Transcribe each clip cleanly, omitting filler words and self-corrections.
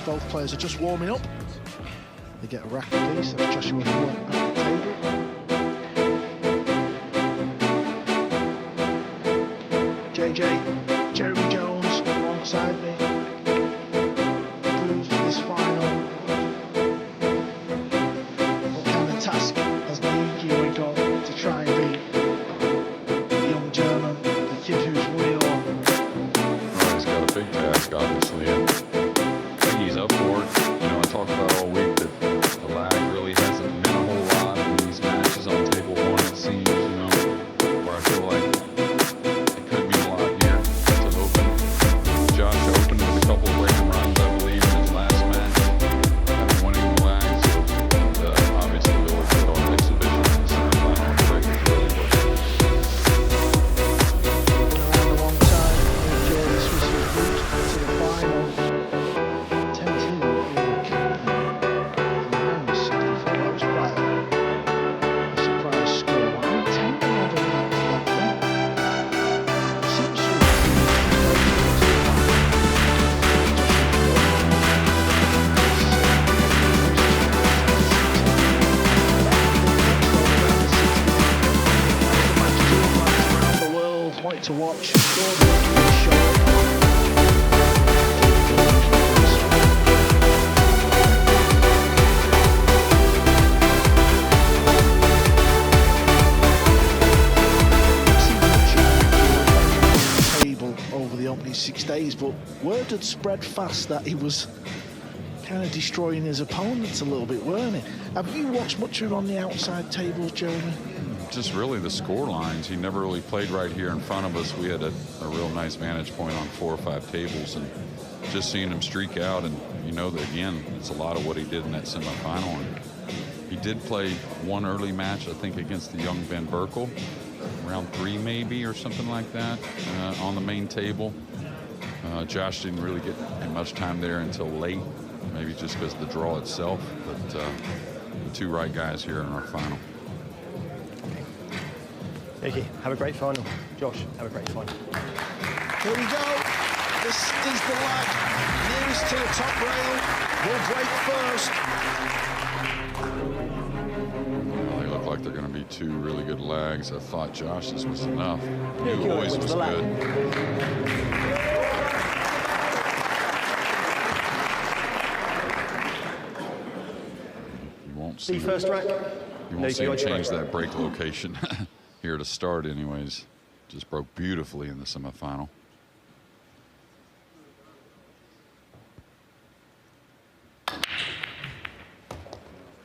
Both players are just warming up. They get a rack piece. That's Joshua Howard at the table. JJ, Jeremy Jones alongside me. Approved for this final. What kind of task has Naoyuki got to try and beat the young German, the kid who's won it all? Well, he's got a big task, obviously, and I think he's up for it. You know, I talked about all week that the lag really hasn't meant a whole lot in these matches on table one, it seems, you know, where I feel like it could mean a lot here to open. Josh opened with a couple of breaking runs, I believe, in his last match, after winning the lag, so obviously they look good on an exhibition in the semifinal. The break is really good. Around a long time, enjoy this was his route to the final. 10-2 in round 64. That was quite a surprise score. I mean, 10 grand on that there. Seems around the world wanted to watch. Table over the opening 6 days, but word had spread fast that he was kind of destroying his opponents a little bit, weren't he? Have you watched much of him on the outside tables, Jeremy? Just really the score lines. He never really played right here in front of us. We had a real nice vantage point on 4 or 5 tables, and just seeing him streak out, and you know that again, it's a lot of what he did in that semifinal. And he did play one early match, I think, against the young Van Berkel, round 3 maybe or something like that, on the main table. Josh didn't really get much time there until late, maybe just because of the draw itself, but the 2 right guys here in our final. Mickey, have a great final. Josh, have a great final. Here we go. This is the lag nearest to the top rail. Will break first. Well, they look like they're going to be 2 really good lags. I thought Josh's was enough. New Boys was good. You won't see first rack. You won't see him change that break location here to start anyways. Just broke beautifully in the semifinal.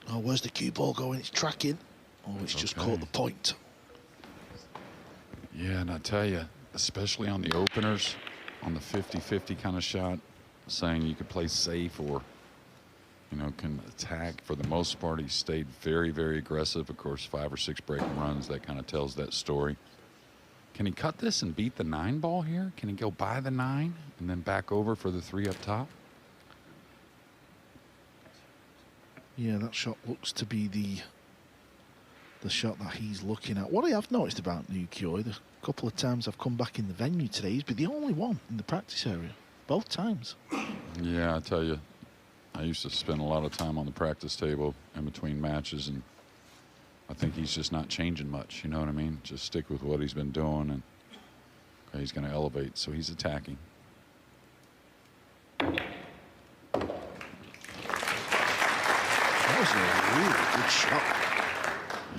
Oh, where's the cue ball going? It's tracking. Oh, it's just caught the point. Yeah, and I tell you, especially on the openers, on the 50-50 kind of shot, saying you could play safe or, you know, can attack. For the most part, he stayed very, very aggressive. Of course, 5 or 6 breaking runs, that kind of tells that story. Can he cut this and beat the 9 ball here? Can he go by the 9 and then back over for the 3 up top? Yeah, that shot looks to be the shot that he's looking at. What I have noticed about Naoyuki, the couple of times I've come back in the venue today, he's been the only one in the practice area, both times. Yeah, I tell you, I used to spend a lot of time on the practice table in between matches, and I think he's just not changing much, you know what I mean? Just stick with what he's been doing, and okay, he's going to elevate, so he's attacking. That was a really good shot.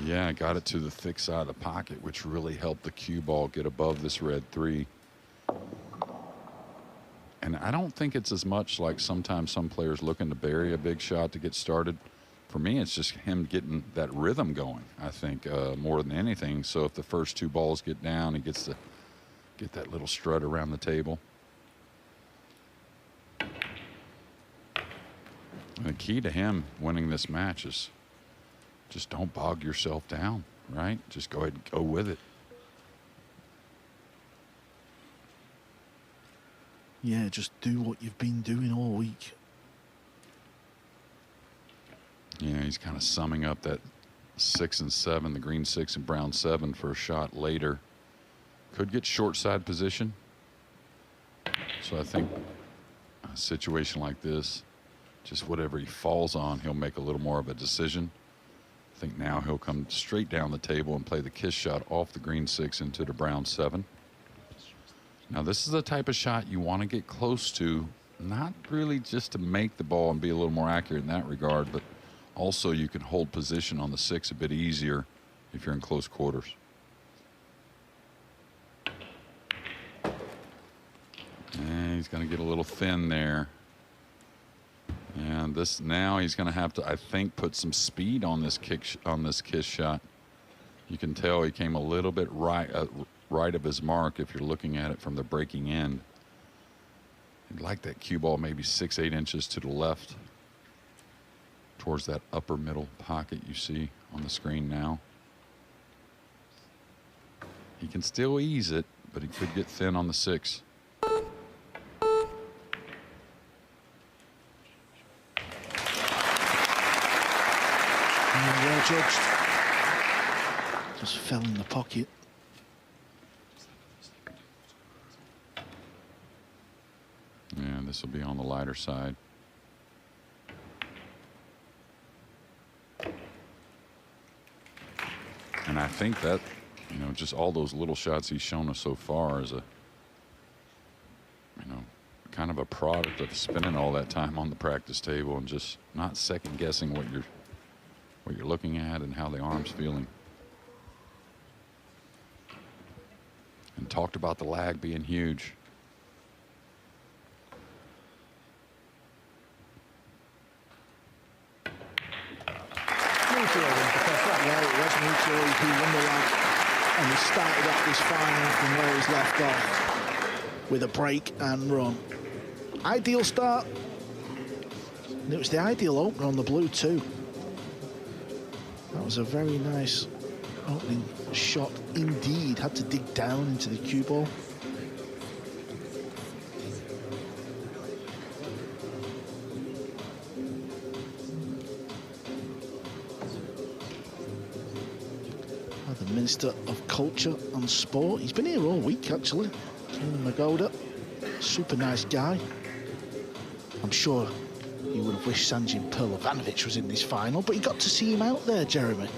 Yeah, got it to the thick side of the pocket, which really helped the cue ball get above this red 3. And I don't think it's as much like sometimes some players looking to bury a big shot to get started. For me, it's just him getting that rhythm going, I think, more than anything. So if the first 2 balls get down, he gets to get that little strut around the table. And the key to him winning this match is just don't bog yourself down, right? Just go ahead and go with it. Yeah, just do what you've been doing all week. Yeah, he's kind of summing up that 6 and 7, the green 6 and brown 7 for a shot later. Could get short side position. So I think a situation like this, just whatever he falls on, he'll make a little more of a decision. I think now he'll come straight down the table and play the kiss shot off the green 6 into the brown 7. Now, this is the type of shot you want to get close to, not really just to make the ball and be a little more accurate in that regard, but also you can hold position on the 6 a bit easier if you're in close quarters. And he's going to get a little thin there. And this now he's going to have to, I think, put some speed on this kiss shot. You can tell he came a little bit right of his mark if you're looking at it from the breaking end. I'd like that cue ball maybe 6-8 inches to the left towards that upper middle pocket you see on the screen now. He can still ease it, but he could get thin on the 6. Well judged. Just fell in the pocket. Yeah, this will be on the lighter side. And I think that, you know, just all those little shots he's shown us so far is a, you know, kind of a product of spending all that time on the practice table and just not second guessing what you're looking at and how the arm's feeling. And talked about the lag being huge. Yeah, it was mutually who won the lag, and he started off this final from where he's left off with a break and run. Ideal start. And it was the ideal opener on the blue too. That was a very nice opening shot indeed. Had to dig down into the cue ball. The Minister of Culture and Sport. He's been here all week actually. Jeremy Magoda, super nice guy. I'm sure he would have wished Sanjin Perlovanovic was in this final, but he got to see him out there, Jeremy.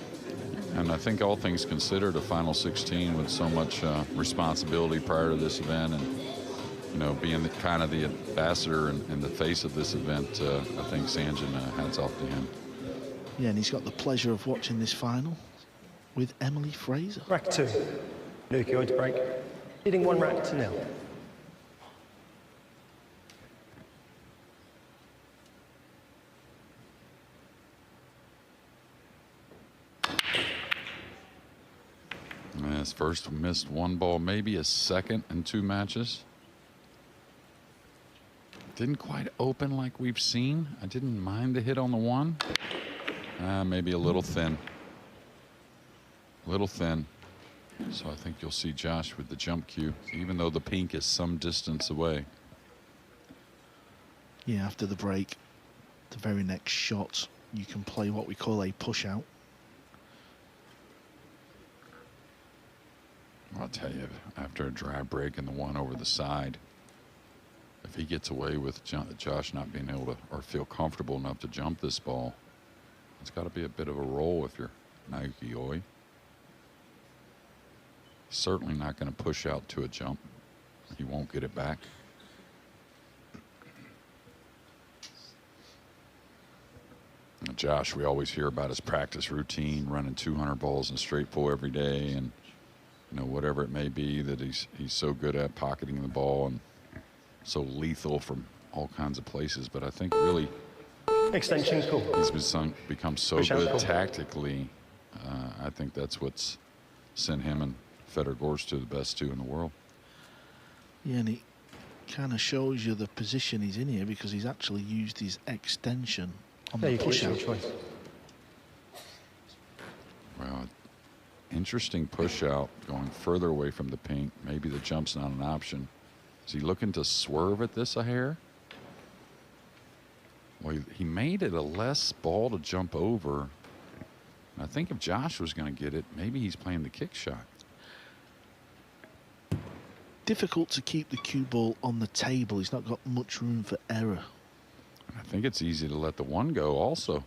And I think all things considered, a final 16 with so much responsibility prior to this event, and you know, being kind of the ambassador and the face of this event, I think Sanjin, hats off to him. Yeah, and he's got the pleasure of watching this final with Emily Fraser. Rack 2. Naoyuki going to break. Leading 1 rack to 0. His first missed 1 ball, maybe a second in 2 matches. Didn't quite open like we've seen. I didn't mind the hit on the 1. Maybe a little thin. Little thin. So I think you'll see Josh with the jump cue, even though the pink is some distance away. Yeah, after the break, the very next shot, you can play what we call a push out. I'll tell you, after a dry break and the 1 over the side, if he gets away with Josh not being able to or feel comfortable enough to jump this ball, it's got to be a bit of a roll if you're Naoyuki. Certainly not going to push out to a jump. He won't get it back. And Josh, we always hear about his practice routine, running 200 balls in straight pull every day, and you know, whatever it may be that he's so good at pocketing the ball and so lethal from all kinds of places. But I think really Extension cool. he's become so Push out good cool. tactically. I think that's what's sent him and Fedor Gorst to the best 2 in the world. Yeah, and it kind of shows you the position he's in here because he's actually used his extension on There the you go. push Your out. choice. Well, interesting push out, going further away from the pink. Maybe the jump's not an option. Is he looking to swerve at this a hair? Well, he made it a less ball to jump over. I think if Josh was going to get it, maybe he's playing the kick shot. Difficult to keep the cue ball on the table. He's not got much room for error. And I think it's easy to let the 1 go also.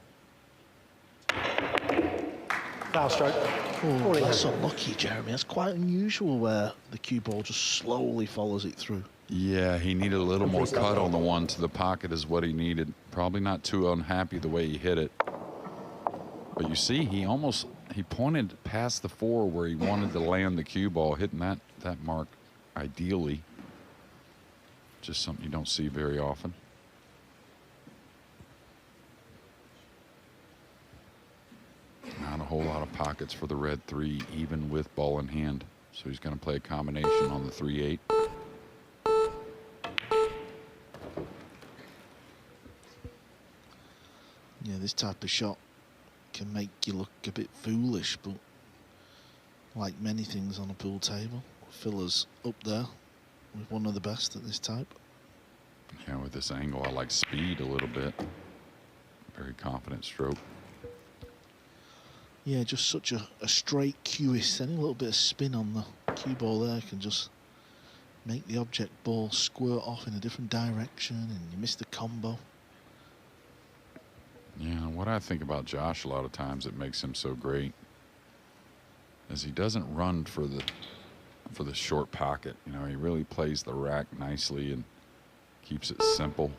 Foul stroke. Oh, that's unlucky, Jeremy. That's quite unusual where the cue ball just slowly follows it through. Yeah, he needed a little more cut on the 1 to the pocket is what he needed. Probably not too unhappy the way he hit it. But you see, he pointed past the 4 where he wanted to land the cue ball, hitting that mark ideally. Just something you don't see very often. Not a whole lot of pockets for the red 3, even with ball in hand. So he's going to play a combination on the 3-8. Yeah, this type of shot can make you look a bit foolish, but like many things on a pool table, Filler's up there with one of the best at this type. Yeah, with this angle, I like speed a little bit. Very confident stroke. Yeah, just such a straight cueist. Any little bit of spin on the cue ball there can just make the object ball squirt off in a different direction, and you miss the combo. Yeah, what I think about Josh a lot of times that makes him so great is he doesn't run for the short pocket. You know, he really plays the rack nicely and keeps it simple.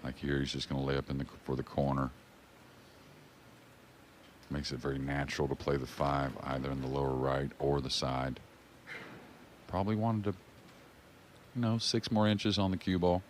Like here, he's just going to lay up for the corner. Makes it very natural to play the 5 either in the lower right or the side. Probably wanted to, 6 more inches on the cue ball.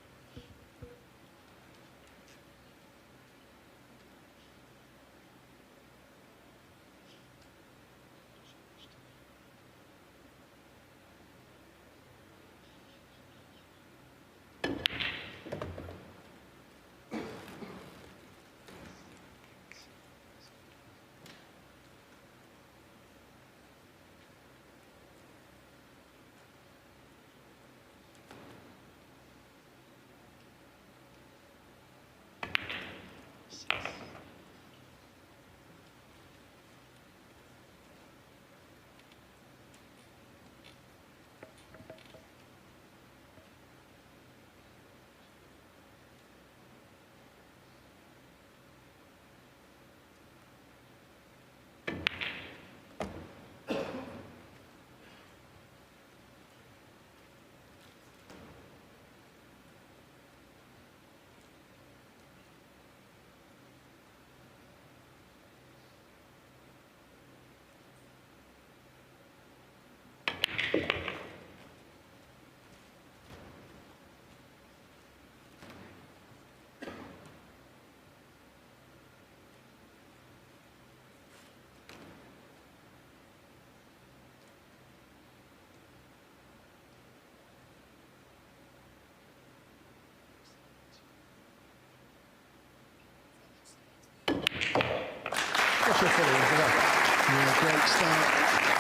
Yeah, great start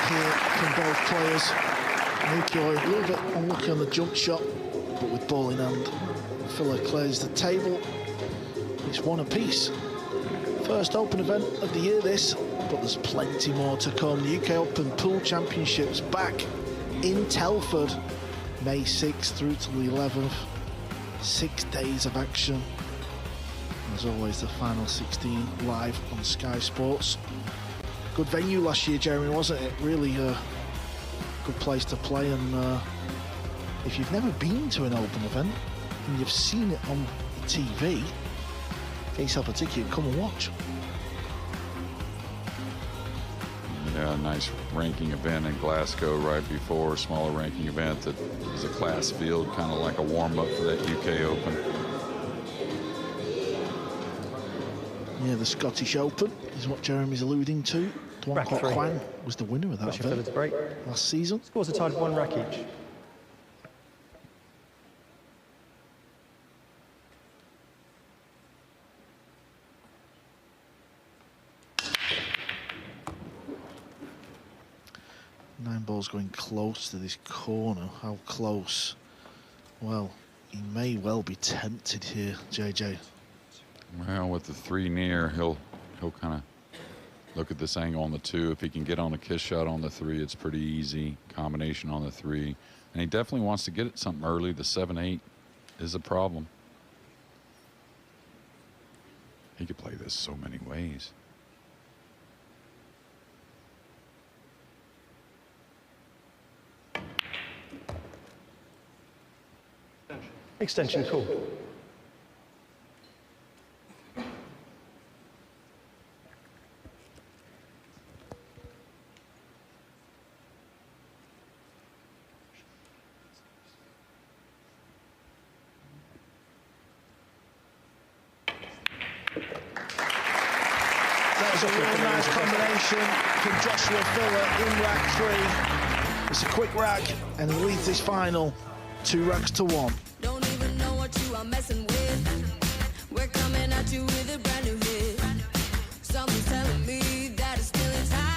here from both players. Naoyuki a little bit unlucky on the jump shot, but with ball in hand, Filler clears the table. It's 1 apiece. First Open event of the year this, but there's plenty more to come. The UK Open Pool Championships back in Telford, May 6th through to the 11th. 6 days of action. As always, the final 16 live on Sky Sports. Good venue last year, Jeremy, wasn't it? Really good place to play. And if you've never been to an Open event and you've seen it on TV, get yourself a ticket, come and watch. Yeah, nice ranking event in Glasgow right before, smaller ranking event that is a class field, kind of like a warm-up for that UK Open. Yeah, the Scottish Open is what Jeremy's alluding to. Duan Kwang was the winner of that event last season. Scores are tied 1 rack each. Nine balls going close to this corner. How close? Well, he may well be tempted here, JJ. Well, with the 3 near, he'll kind of look at this angle on the 2. If he can get on a kiss shot on the 3, it's pretty easy. Combination on the 3. And he definitely wants to get it something early. The 7-8 is a problem. He could play this so many ways. Extension call. That was a real nice combination from Joshua Filler in rack 3. It's a quick rack, and he leads this final 2 racks to 1. Don't even know what you are messing with. We're coming at you with a brand new hit. Something's telling me that it's still in time.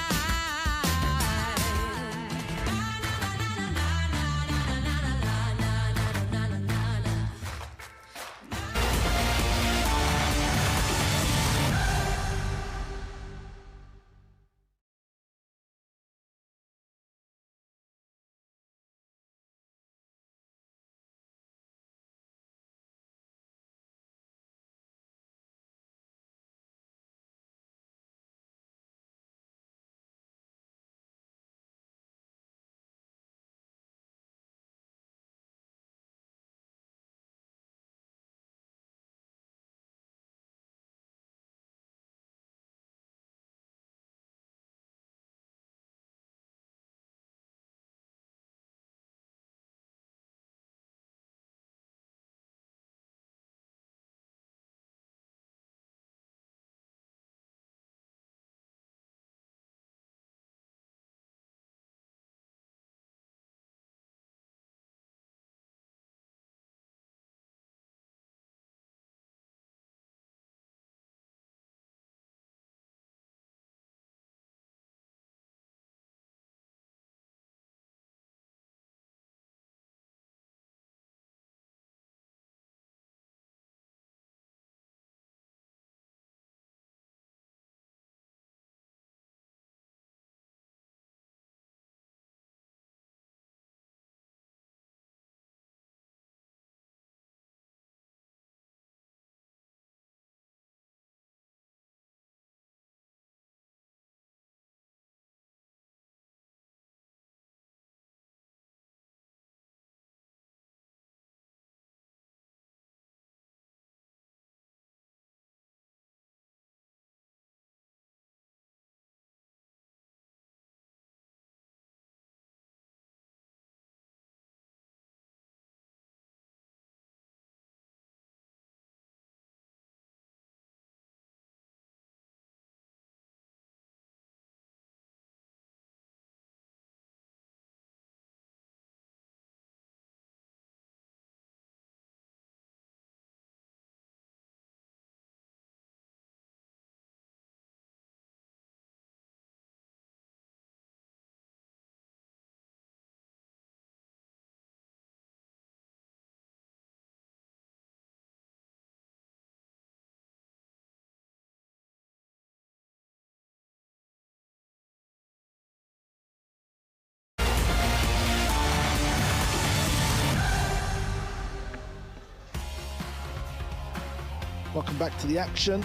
Welcome back to the action.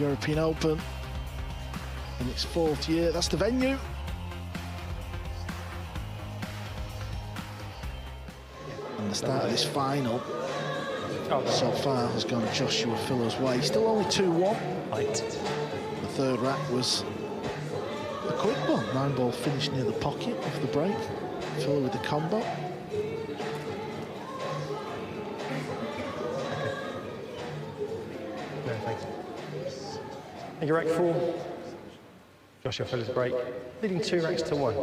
European Open in its 4th year. That's the venue. And the start of this final so far has gone Joshua Filler's way. Still only 2-1. Right. The third rack was a quick one. 9-ball finish near the pocket of the break. Filler with the combo. No, thanks. Thank you, rack 4. Joshua Filler's break, leading 2 racks to 1.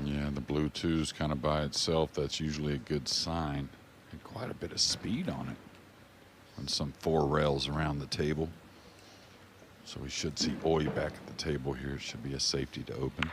Yeah, the blue two's kind of by itself. That's usually a good sign. And quite a bit of speed on it. And some 4 rails around the table. So we should see Oi back at the table here. It should be a safety to open.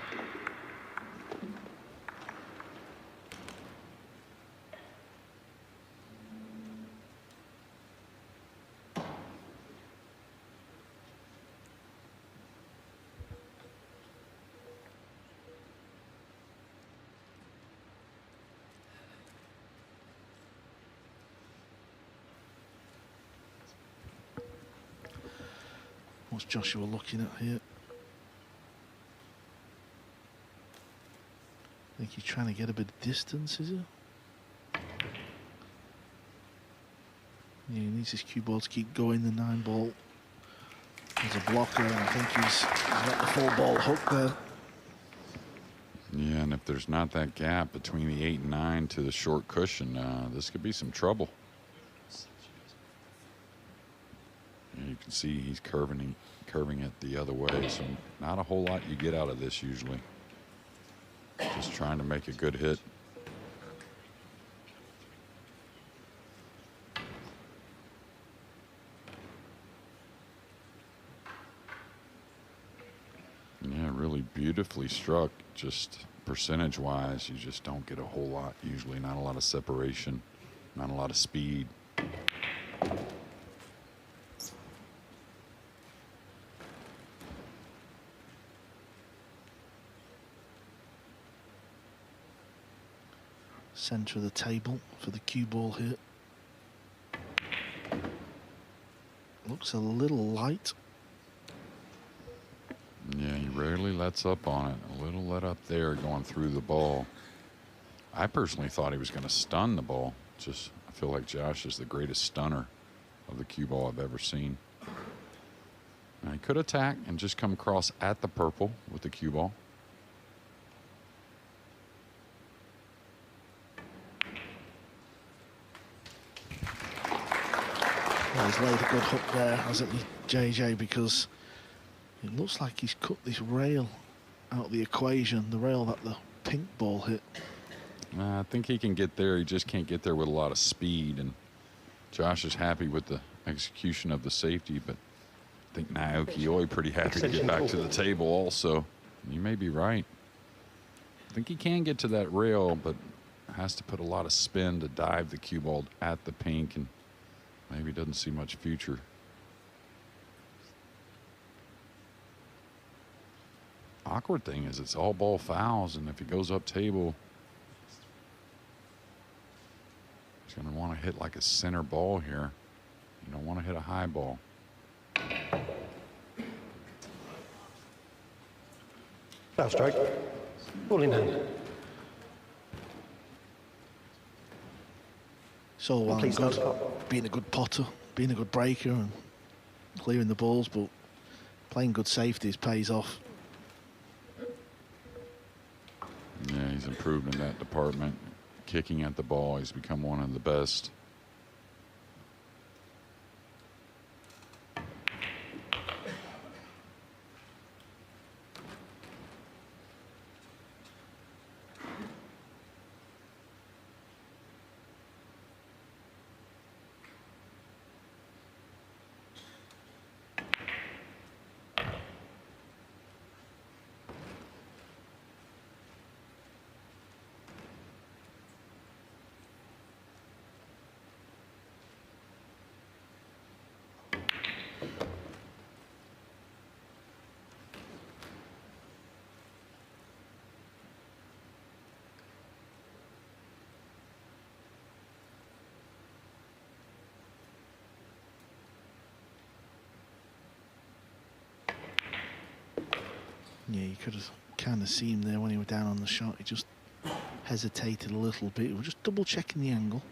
What's Joshua looking at here? I think he's trying to get a bit of distance, is he? Yeah, he needs his cue ball to keep going, the 9 ball. There's a blocker, and I think he's got the 4 ball hook there. Yeah, and if there's not that gap between the 8 and 9 to the short cushion, this could be some trouble. And you can see he's curving it the other way, so not a whole lot you get out of this usually. Just trying to make a good hit. Yeah, really beautifully struck. Just percentage-wise, you just don't get a whole lot usually. Not a lot of separation, not a lot of speed. Center of the table for the cue ball here. Looks a little light. Yeah, he rarely lets up on it. A little let up there going through the ball. I personally thought he was going to stun the ball. Just, I feel like Josh is the greatest stunner of the cue ball I've ever seen. Now, he could attack and just come across at the purple with the cue ball. Well, he's laid a good hook there, hasn't he, JJ, because it looks like he's cut this rail out of the equation, the rail that the pink ball hit. I think he can get there. He just can't get there with a lot of speed. And Josh is happy with the execution of the safety, but I think Naoyuki pretty happy to get back to the table also. You may be right. I think he can get to that rail, but has to put a lot of spin to dive the cue ball at the pink, and maybe doesn't see much future. Awkward thing is it's all ball fouls, and if he goes up table, he's going to want to hit like a center ball here. You don't want to hit a high ball. Foul stroke. Ball in hand. It's all well and Please good don't stop. being a good potter, being a good breaker and clearing the balls, but playing good safeties pays off. Yeah, he's improved in that department. Kicking at the ball, he's become one of the best. Yeah, you could have kind of seen him there when he was down on the shot. He just hesitated a little bit. We're just double checking the angle.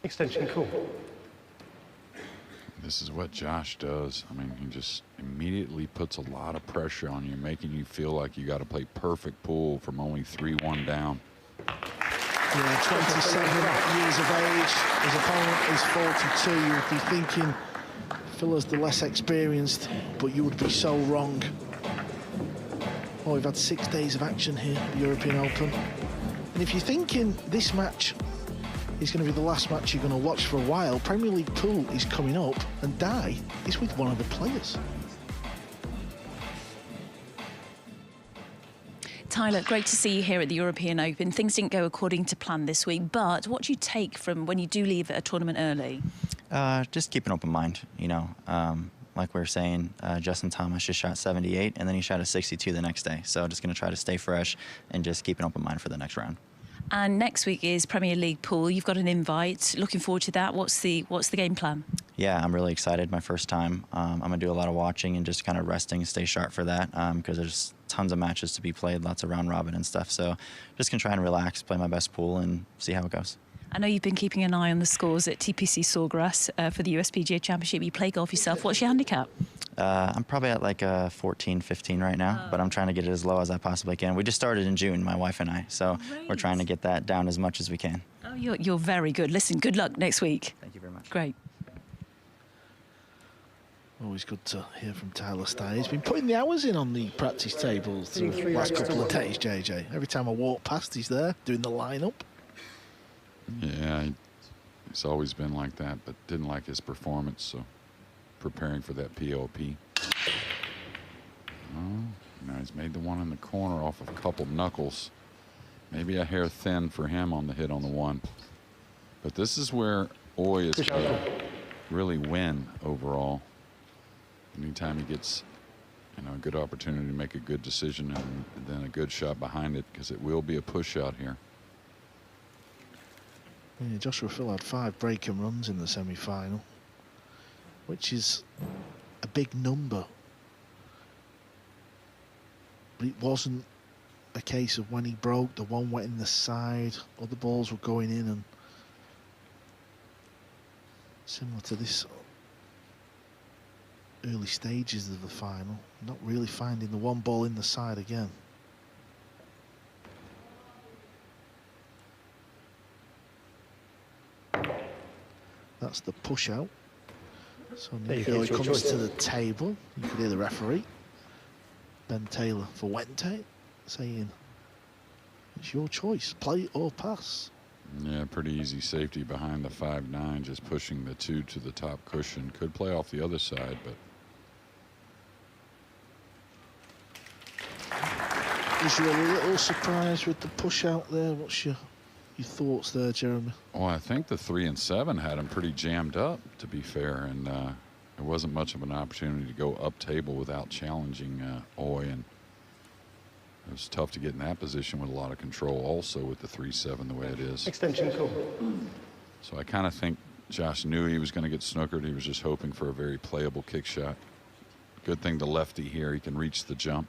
Extension cool. This is what Josh does. I mean, he just immediately puts a lot of pressure on you, making you feel like you got to play perfect pool from only 3-1 down. Yeah, 27 years of age. His opponent is 42. You would be thinking Phil's the less experienced, but you would be so wrong. Oh, we've had 6 days of action here at the European Open. And if you're thinking this match is going to be the last match you're going to watch for a while, Premier League pool is coming up, and Dai is with one of the players. Tyler, great to see you here at the European Open. Things didn't go according to plan this week, but what do you take from when you do leave a tournament early? Just keep an open mind, you know. like we were saying, Justin Thomas just shot 78, and then he shot a 62 the next day. So just going to try to stay fresh and just keep an open mind for the next round. And next week is Premier League pool. You've got an invite. Looking forward to that. What's the game plan? Yeah, I'm really excited. My first time. I'm going to do a lot of watching and just kind of resting and stay sharp for that because there's tons of matches to be played, lots of round robin and stuff. So just going to try and relax, play my best pool, and see how it goes. I know you've been keeping an eye on the scores at TPC Sawgrass for the USPGA Championship. You play golf yourself. What's your handicap? I'm probably at like a 14, 15 right now, but I'm trying to get it as low as I possibly can. We just started in June, my wife and I, so we're trying to get that down as much as we can. Oh, you're very good. Listen, good luck next week. Thank you very much. Great. Always good to hear from Tyler Steyer. He's been putting the hours in on the practice tables through the last couple of days, JJ. Every time I walk past, he's there doing the lineup. Yeah, he's always been like that, but didn't like his performance, so preparing for that PLP. Oh, now he's made the one in the corner off of a couple knuckles. Maybe a hair thin for him on the hit on the one. But this is where Oy is going to really win overall. Anytime he gets, a good opportunity to make a good decision and then a good shot behind it, because it will be a push out here. Yeah, Joshua Phil had 5 break and runs in the semi-final, which is a big number. But it wasn't a case of when he broke, the one went in the side, other balls were going in, and similar to this early stages of the final, not really finding the one ball in the side again. That's the push out. So Nico comes to the table. You can hear the referee, Ben Taylor, for Wente, saying, it's your choice, play or pass. Yeah, pretty easy safety behind the 5-9, just pushing the 2 to the top cushion. Could play off the other side, but. Was you a little surprised with the push out there? What's your thoughts there, Jeremy? Well, I think the 3 and 7 had him pretty jammed up, to be fair, and there wasn't much of an opportunity to go up table without challenging Oy, and it was tough to get in that position with a lot of control also with the 3-7 the way it is. Extension call. So I kind of think Josh knew he was going to get snookered. He was just hoping for a very playable kick shot. Good thing the lefty here, he can reach the jump.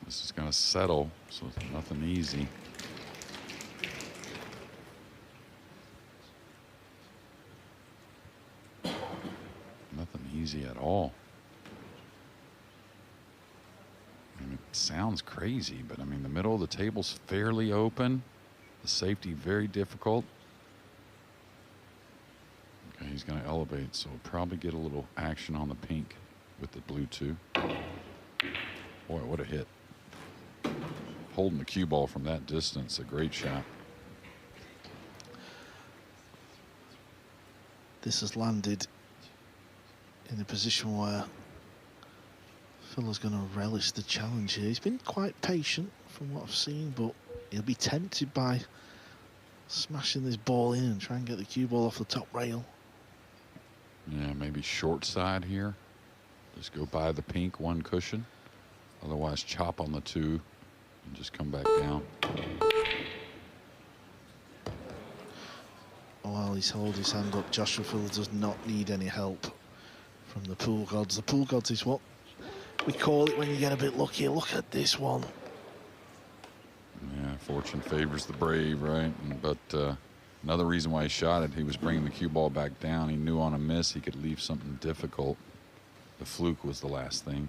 This is going to settle, so it's nothing easy. Nothing easy at all. I mean, it sounds crazy, but I mean, the middle of the table's fairly open. The safety very difficult. Okay, he's going to elevate, so we'll probably get a little action on the pink with the blue 2. Boy, what a hit. Holding the cue ball from that distance, a great shot. This has landed in a position where Phil is going to relish the challenge here. He's been quite patient from what I've seen, but he'll be tempted by smashing this ball in and try and get the cue ball off the top rail. Yeah, maybe short side here. Just go by the pink 1 cushion. Otherwise, chop on the 2 and just come back down. While he's holding his hand up, Joshua Phil does not need any help from the pool gods. The pool gods is what we call it when you get a bit lucky. Look at this one. Yeah, fortune favors the brave, right? But another reason why he shot it, he was bringing the cue ball back down. He knew on a miss he could leave something difficult. The fluke was the last thing.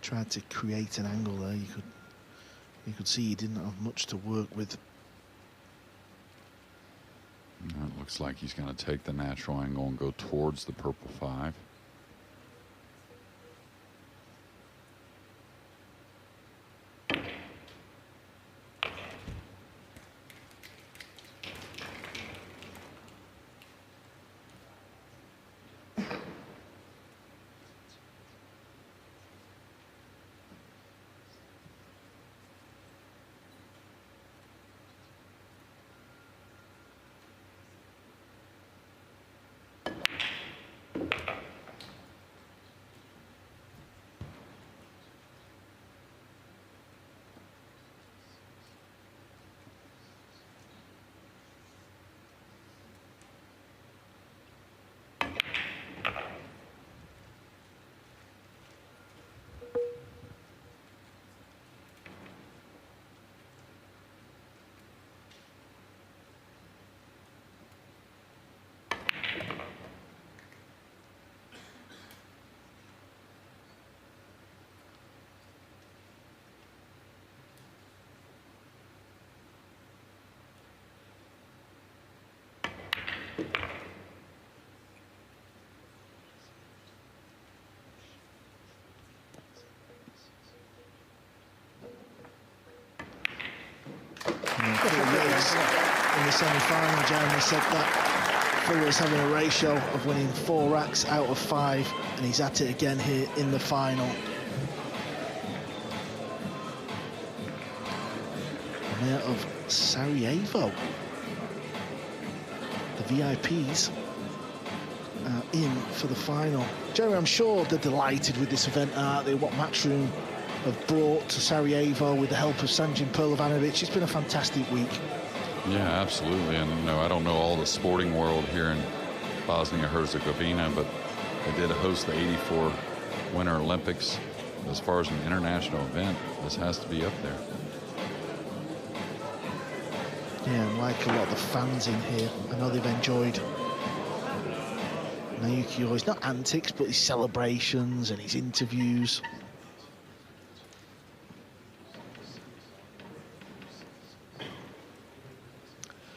Tried to create an angle there. You could see he didn't have much to work with. It Looks like he's going to take the natural angle and go towards the purple 5. In the semi-final, Jeremy said that Phil was having a ratio of winning 4 racks out of 5, and he's at it again here in the final. The mayor of Sarajevo. The VIPs are in for the final. Jeremy, I'm sure they're delighted with this event, aren't they? What Matchroom have brought to Sarajevo with the help of Sanjin Perlovanovic. It's been a fantastic week. Yeah, absolutely. And, you know, I don't know all the sporting world here in Bosnia-Herzegovina, but they did host the 84 Winter Olympics. As far as an international event, this has to be up there. Yeah, and like a lot of the fans in here, I know they've enjoyed Naoyuki always, not antics, but his celebrations and his interviews.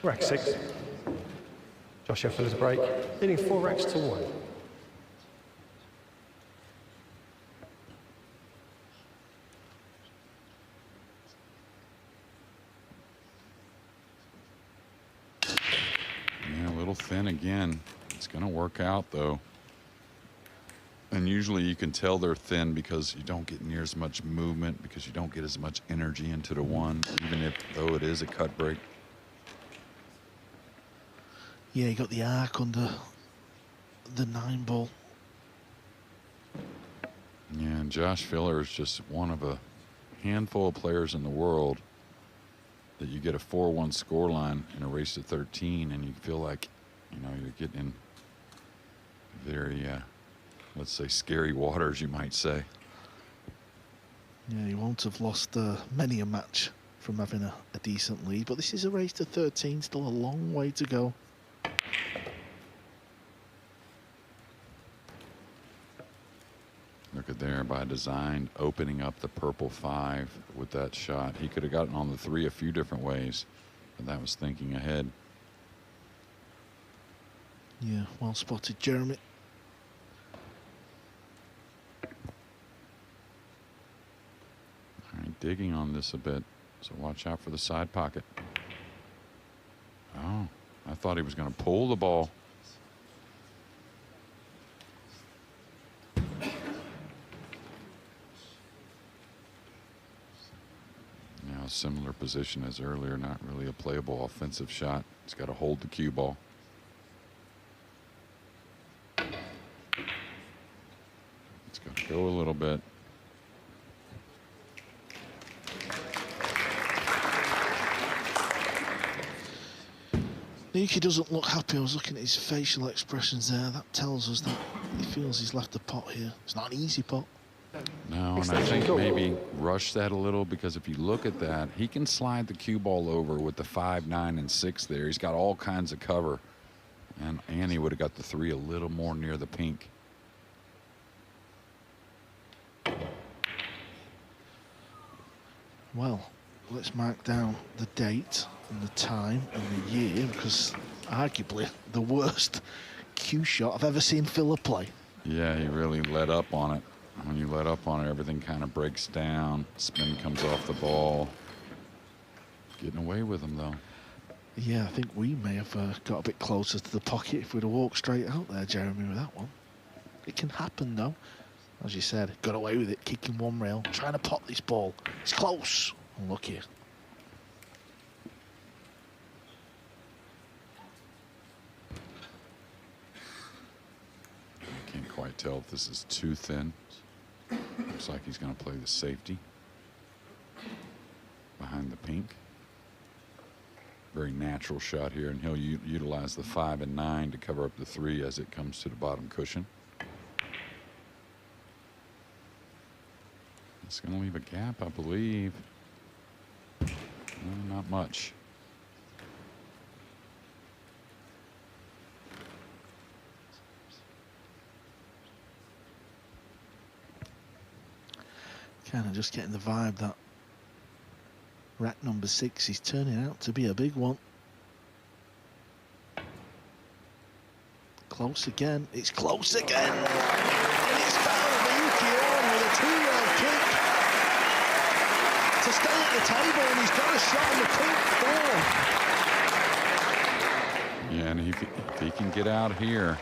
Rack 6. Joshua Fuller's break, leading 4 racks to 1. Yeah, a little thin again. It's going to work out, though. And usually you can tell they're thin because you don't get near as much movement, because you don't get as much energy into the one, even though it is a cut break. Yeah, he got the arc under the 9 ball. Yeah, and Josh Filler is just one of a handful of players in the world that you get a 4-1 scoreline in a race to 13, and you feel like, you know, you're getting in very, let's say, scary waters, you might say. Yeah, he won't have lost many a match from having a decent lead, but this is a race to 13, still a long way to go. Look at there, by design, opening up the purple 5 with that shot. He could have gotten on the 3 a few different ways, but that was thinking ahead. Yeah, well spotted, Jeremy. All right, digging on this a bit, so watch out for the side pocket. Oh, I thought he was going to pull the ball. Now, similar position as earlier, not really a playable offensive shot. He's got to hold the cue ball. It's got to go a little bit. Naoyuki doesn't look happy. I was looking at his facial expressions there. That tells us that he feels he's left the pot here. It's not an easy pot. No, and I think maybe rush that a little, because if you look at that, he can slide the cue ball over with the 5, 9, and 6 there. He's got all kinds of cover. And he would have got the 3 a little more near the pink. Well, let's mark down the date and the time and the year, because Arguably the worst cue shot I've ever seen Filler play. Yeah, he really let up on it. When you let up on it, everything kind of breaks down. Spin comes off the ball. Getting away with him, though. Yeah, I think we may have got a bit closer to the pocket if we'd have walked straight out there, Jeremy, with that one. It can happen, though. As you said, got away with it, kicking one rail, trying to pop this ball. It's close. Unlucky. Can't quite tell if this is too thin. Looks like he's going to play the safety behind the pink. Very natural shot here, and he'll utilize the 5 and 9 to cover up the 3 as it comes to the bottom cushion. It's going to leave a gap, I believe. No, not much. Kind of just getting the vibe that rack number 6 is turning out to be a big one. Close again. It's close again. And it's found Naoyuki with a 2-rail kick to stay at the table, and he's got a shot on the pink 4. Yeah, and if he can get out here,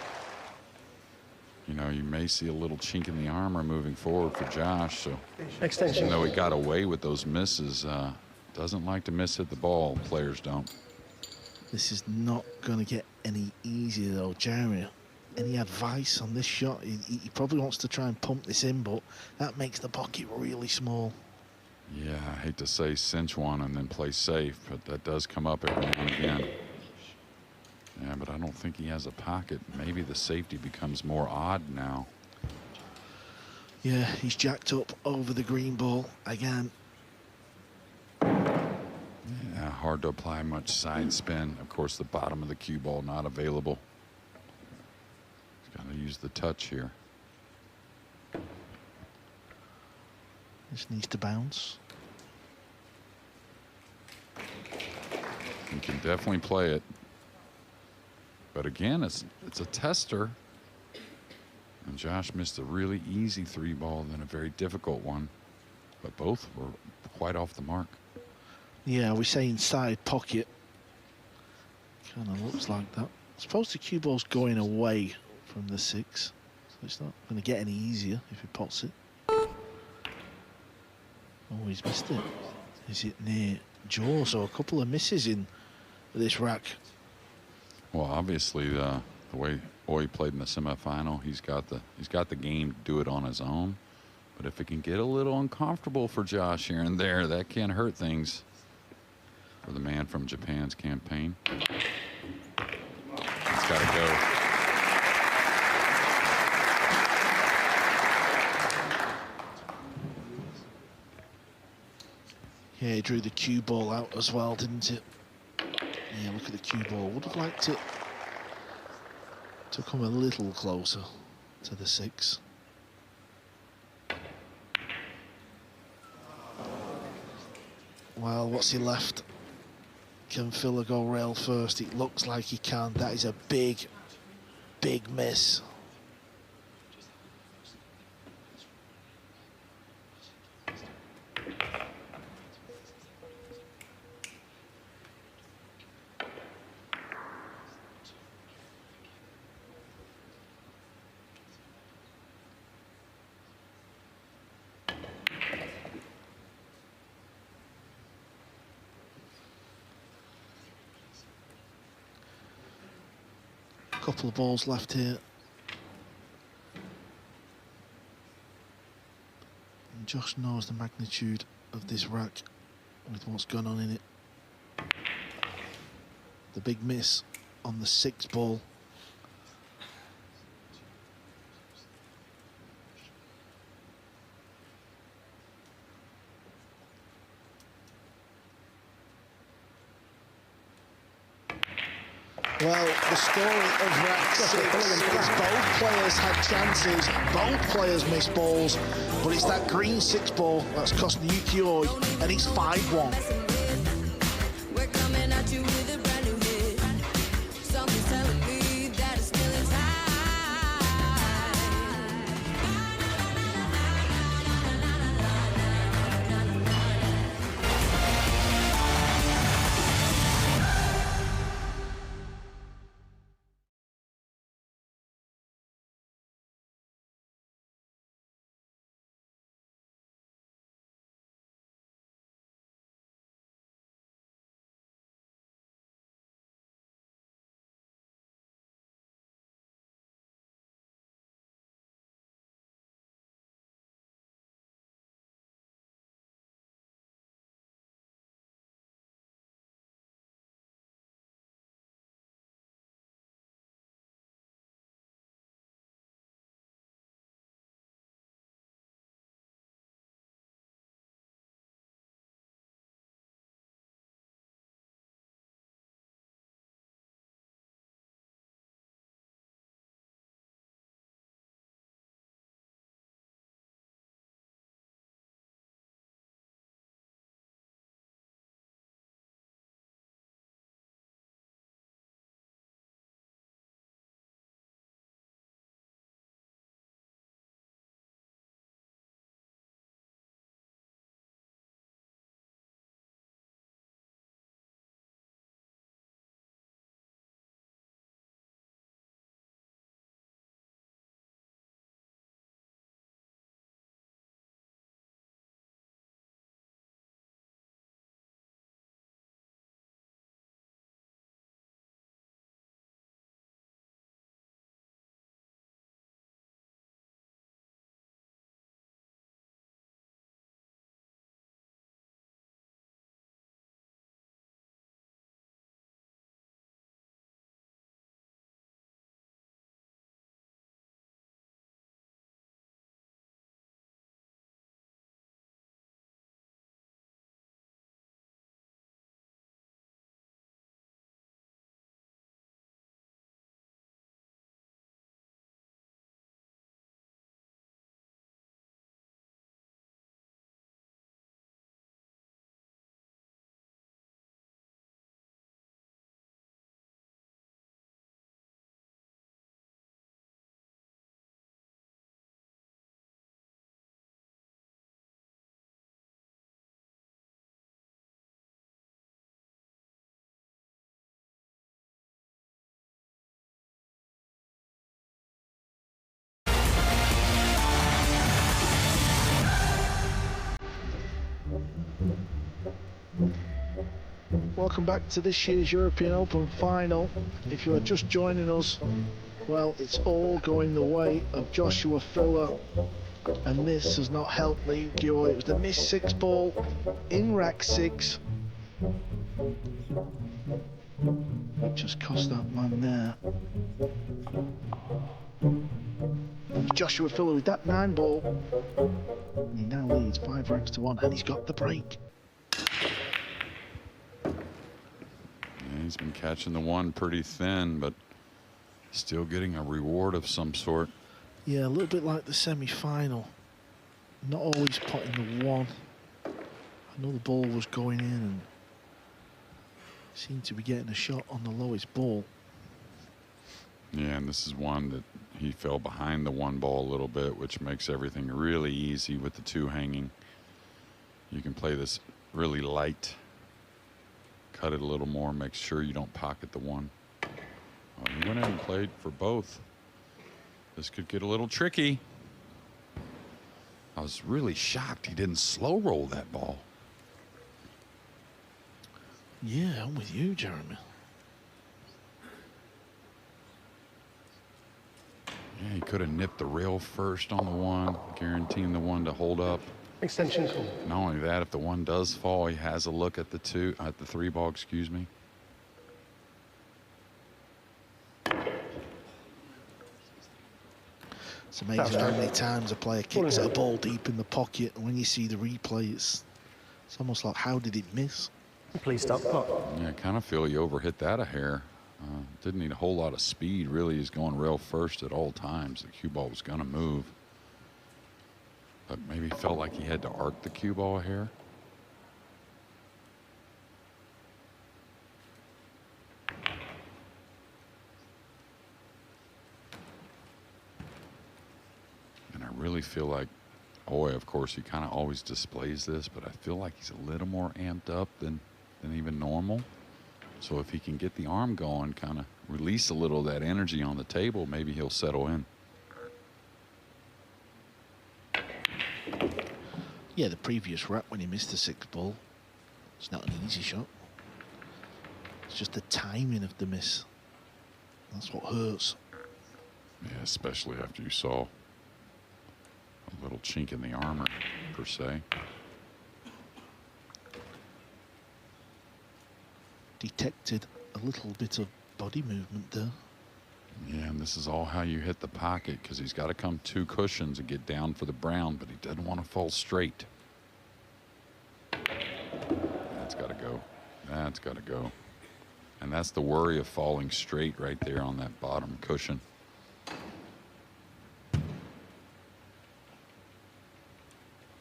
you know, you may see a little chink in the armor moving forward for Josh. So, Extension. even though he got away with those misses, doesn't like to miss hit the ball. Players don't. This is not going to get any easier, though. Jeremy, any advice on this shot? He probably wants to try and pump this in, but that makes the pocket really small. Yeah, I hate to say cinch one and then play safe, but that does come up every now and again. Yeah, but I don't think he has a pocket. Maybe the safety becomes more odd now. Yeah, he's jacked up over the green ball again. Yeah, hard to apply much side spin. Of course, the bottom of the cue ball not available. He's got to use the touch here. This needs to bounce. He can definitely play it. But again, it's a tester. And Josh missed a really easy 3-ball, then a very difficult one. But both were quite off the mark. Yeah, we say inside pocket. Kind of looks like that. I suppose the cue ball's going away from the 6. So it's not going to get any easier if he pots it. Oh, he's missed it. Is it near jaw? So a couple of misses in this rack. Well, obviously, the way Oy played in the semifinal, he's got the game to do it on his own. But if it can get a little uncomfortable for Josh here and there, that can hurt things for the man from Japan's campaign. It's got to go. Yeah, he drew the cue ball out as well, didn't it? Yeah, look at the cue ball. Would have liked it to come a little closer to the 6. Well, what's he left? Can Filler go rail first? It looks like he can. That is a big, big miss. Couple of balls left here. And Josh knows the magnitude of this rack with what's gone on in it. The big miss on the 6th ball. Well, the story of rack 6 is both players had chances, both players missed balls, but it's that green 6 ball that's cost Naoyuki Oy, and it's 5-1. We're coming at you with a brand new hit. welcome back to this year's European Open final. If you are just joining us, well, it's all going the way of Joshua Filler, and this has not helped Naoyuki. It was the missed 6 ball in rack 6, which has cost that man there. Joshua Filler with that 9 ball. He now leads 5 racks to 1, and he's got the break. Yeah, he's been catching the one pretty thin, but still getting a reward of some sort. Yeah, a little bit like the semi-final. Not always putting the 1. I know the ball was going in and seemed to be getting a shot on the lowest ball. Yeah, and this is one that he fell behind the 1 ball a little bit, which makes everything really easy with the 2 hanging. You can play this really light, cut it a little more, make sure you don't pocket the 1. Well, he went in and played for both. This could get a little tricky. I was really shocked he didn't slow roll that ball. Yeah, I'm with you, Jeremy. Yeah, he could have nipped the rail first on the 1, guaranteeing the 1 to hold up. Extension call. Not only that, if the 1 does fall, he has a look at the 3 ball, excuse me. It's amazing how many times a player kicks a ball deep in the pocket, and when you see the replay, it's almost like, how did it miss? Please stop clock. Yeah, I kind of feel he overhit that a hair. Didn't need a whole lot of speed. Really, he's going rail first at all times. The cue ball was going to move. But maybe felt like he had to arc the cue ball a hair. And I really feel like, of course, he kind of always displays this, but I feel like he's a little more amped up than even normal. So if he can get the arm going, kind of release a little of that energy on the table, maybe he'll settle in. Yeah, the previous rack when he missed the 6 ball, it's not an easy shot. It's just the timing of the miss. That's what hurts. Yeah, especially after you saw a little chink in the armor, per se. Detected a little bit of body movement there. Yeah, and this is all how you hit the pocket, because he's got to come 2 cushions and get down for the brown, but he doesn't want to fall straight. That's got to go. That's got to go. And that's the worry of falling straight right there on that bottom cushion.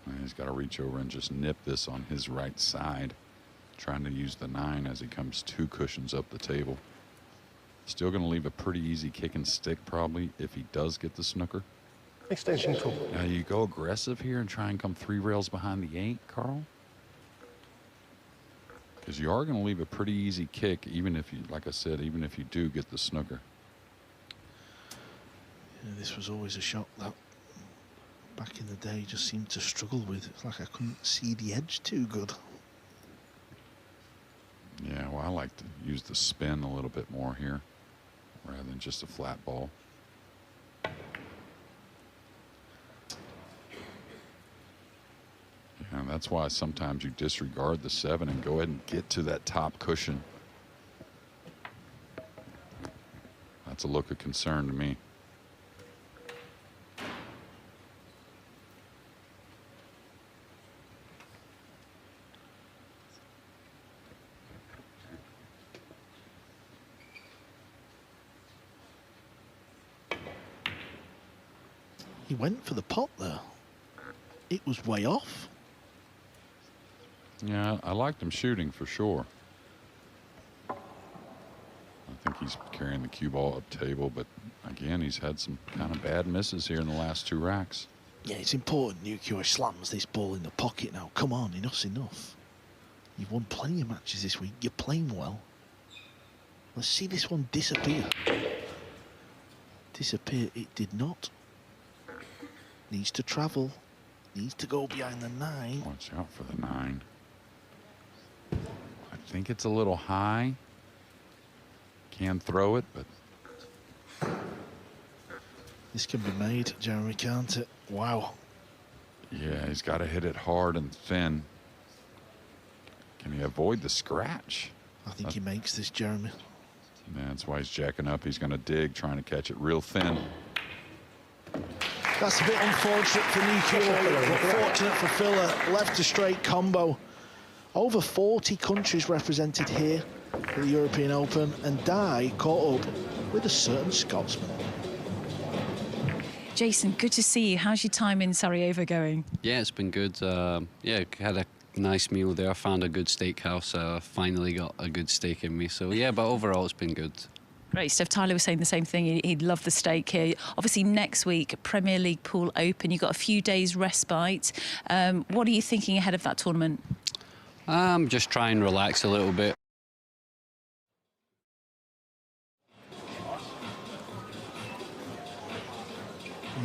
And he's got to reach over and just nip this on his right side, trying to use the 9 as he comes 2 cushions up the table. Still going to leave a pretty easy kick and stick probably if he does get the snooker. Extension call. Now you go aggressive here and try and come 3 rails behind the 8, Carl. Because you are going to leave a pretty easy kick, even if you, like I said, even if you do get the snooker. Yeah, this was always a shot that back in the day just seemed to struggle with. It's like I couldn't see the edge too good. Yeah, well, I like to use the spin a little bit more here rather than just a flat ball. Yeah, and that's why sometimes you disregard the 7 and go ahead and get to that top cushion. That's a look of concern to me. He went for the pot there. It was way off. Yeah, I liked him shooting for sure. I think he's carrying the cue ball up table, but again, he's had some kind of bad misses here in the last 2 racks. Yeah, it's important Naoyuki slams this ball in the pocket now. Come on, enough's enough. You've won plenty of matches this week. You're playing well. Let's see this one disappear. Disappear, it did not. Needs to travel. Needs to go behind the 9. Watch out for the 9. I think it's a little high. Can throw it, but This can be made, Jeremy, can't it? Wow. yeah, he's got to hit it hard and thin. Can he avoid the scratch? I think he makes this, Jeremy. Yeah, that's why he's jacking up. He's going to dig, trying to catch it real thin. That's a bit unfortunate for Naoyuki, but fortunate for Filler. Left to straight combo. Over 40 countries represented here at the European Open, and Dai caught up with a certain Scotsman. Jason, good to see you. How's your time in Sarajevo going? Yeah, it's been good. Yeah, had a nice meal there. Found a good steakhouse. Finally got a good steak in me. So yeah, but overall it's been good. Great stuff. Tyler was saying the same thing. He'd love the steak here. Obviously, next week, Premier League Pool Open. You've got a few days respite. What are you thinking ahead of that tournament? Just try and relax a little bit.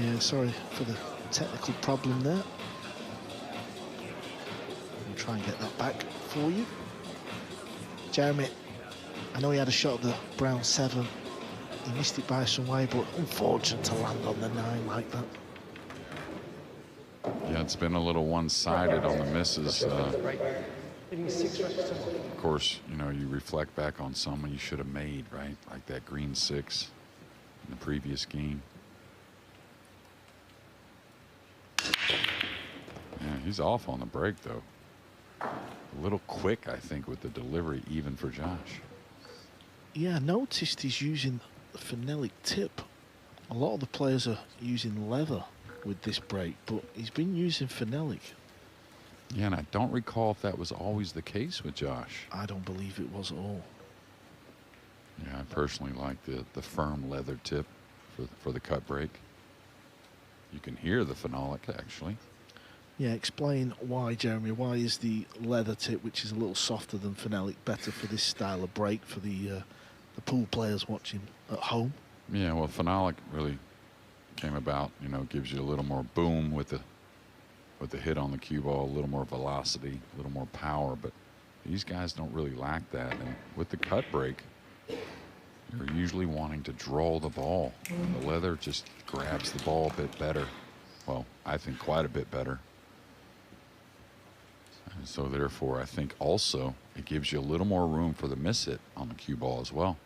Yeah, sorry for the technical problem there. We'll try and get that back for you. Jeremy, I know he had a shot at the brown 7. He missed it by some way, but unfortunate to land on the 9 like that. Yeah, it's been a little one-sided on the misses. Of course, you know, you reflect back on someone you should have made, right? Like that green 6 in the previous game. Yeah, he's off on the break, though. A little quick, I think, with the delivery, even for Josh. Yeah, I noticed he's using the phenolic tip. A lot of the players are using leather with this break, but he's been using phenolic. Yeah, and I don't recall if that was always the case with Josh. I don't believe it was at all. Yeah, I personally like the firm leather tip for the cut break. You can hear the phenolic, actually. Yeah, explain why, Jeremy. Why is the leather tip, which is a little softer than phenolic, better for this style of break for the pool players watching at home? Yeah, well, phenolic really came about, you know, gives you a little more boom with the hit on the cue ball, a little more velocity, a little more power, but these guys don't really lack that. And with the cut break, you're usually wanting to draw the ball. And the leather just grabs the ball a bit better. Well, I think quite a bit better. And so therefore, I think also it gives you a little more room for the miss hit on the cue ball as well.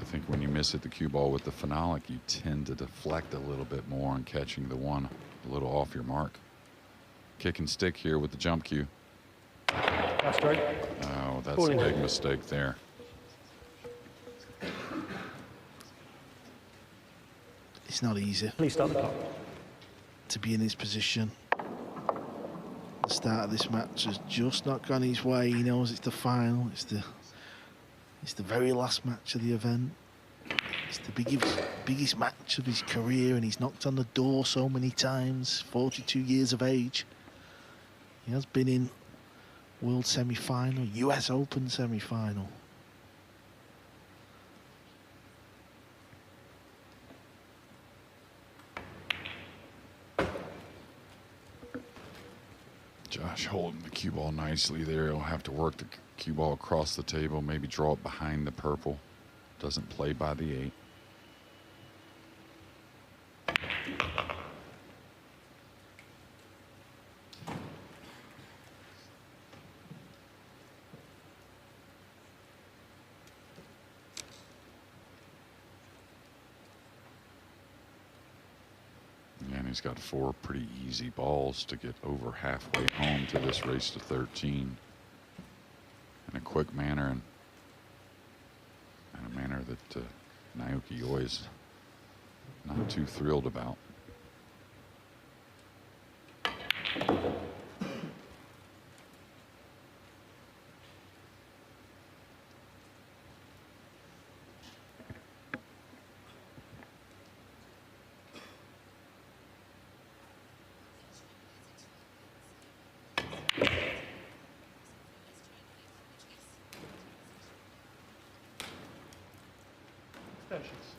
I think when you miss hit the cue ball with the phenolic, you tend to deflect a little bit more on catching the one a little off your mark. Kick and stick here with the jump cue. That's great. Oh, that's a big mistake there. It's not easy Please start the clock. to be in his position. The start of this match has just not gone his way. He knows it's the final. It's the very last match of the event. It's the biggest match of his career, and he's knocked on the door so many times. 42 years of age. He has been in World semi-final, US Open semi-final. Josh holding the cue ball nicely there. He'll have to work the cue ball across the table, maybe draw it behind the purple. Doesn't play by the 8. And he's got 4 pretty easy balls to get over halfway home to this race to 13 in a quick manner, and a manner that Naoyuki always not too thrilled about.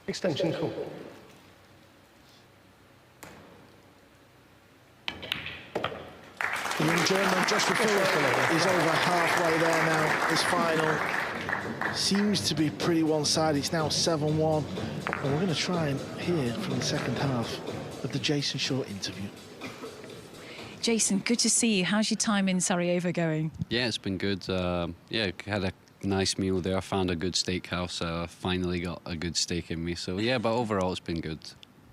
Extension, cool. The German Joshua Phillips is over halfway there now. This final seems to be pretty one-sided. It's now 7-1. And we're going to try and hear from the second half of the Jason Short interview. Jason, good to see you. How's your time in Sarajevo going? Yeah, it's been good. Yeah, had a nice meal there. Found a good steakhouse. Finally got a good steak in me. So yeah, but overall it's been good.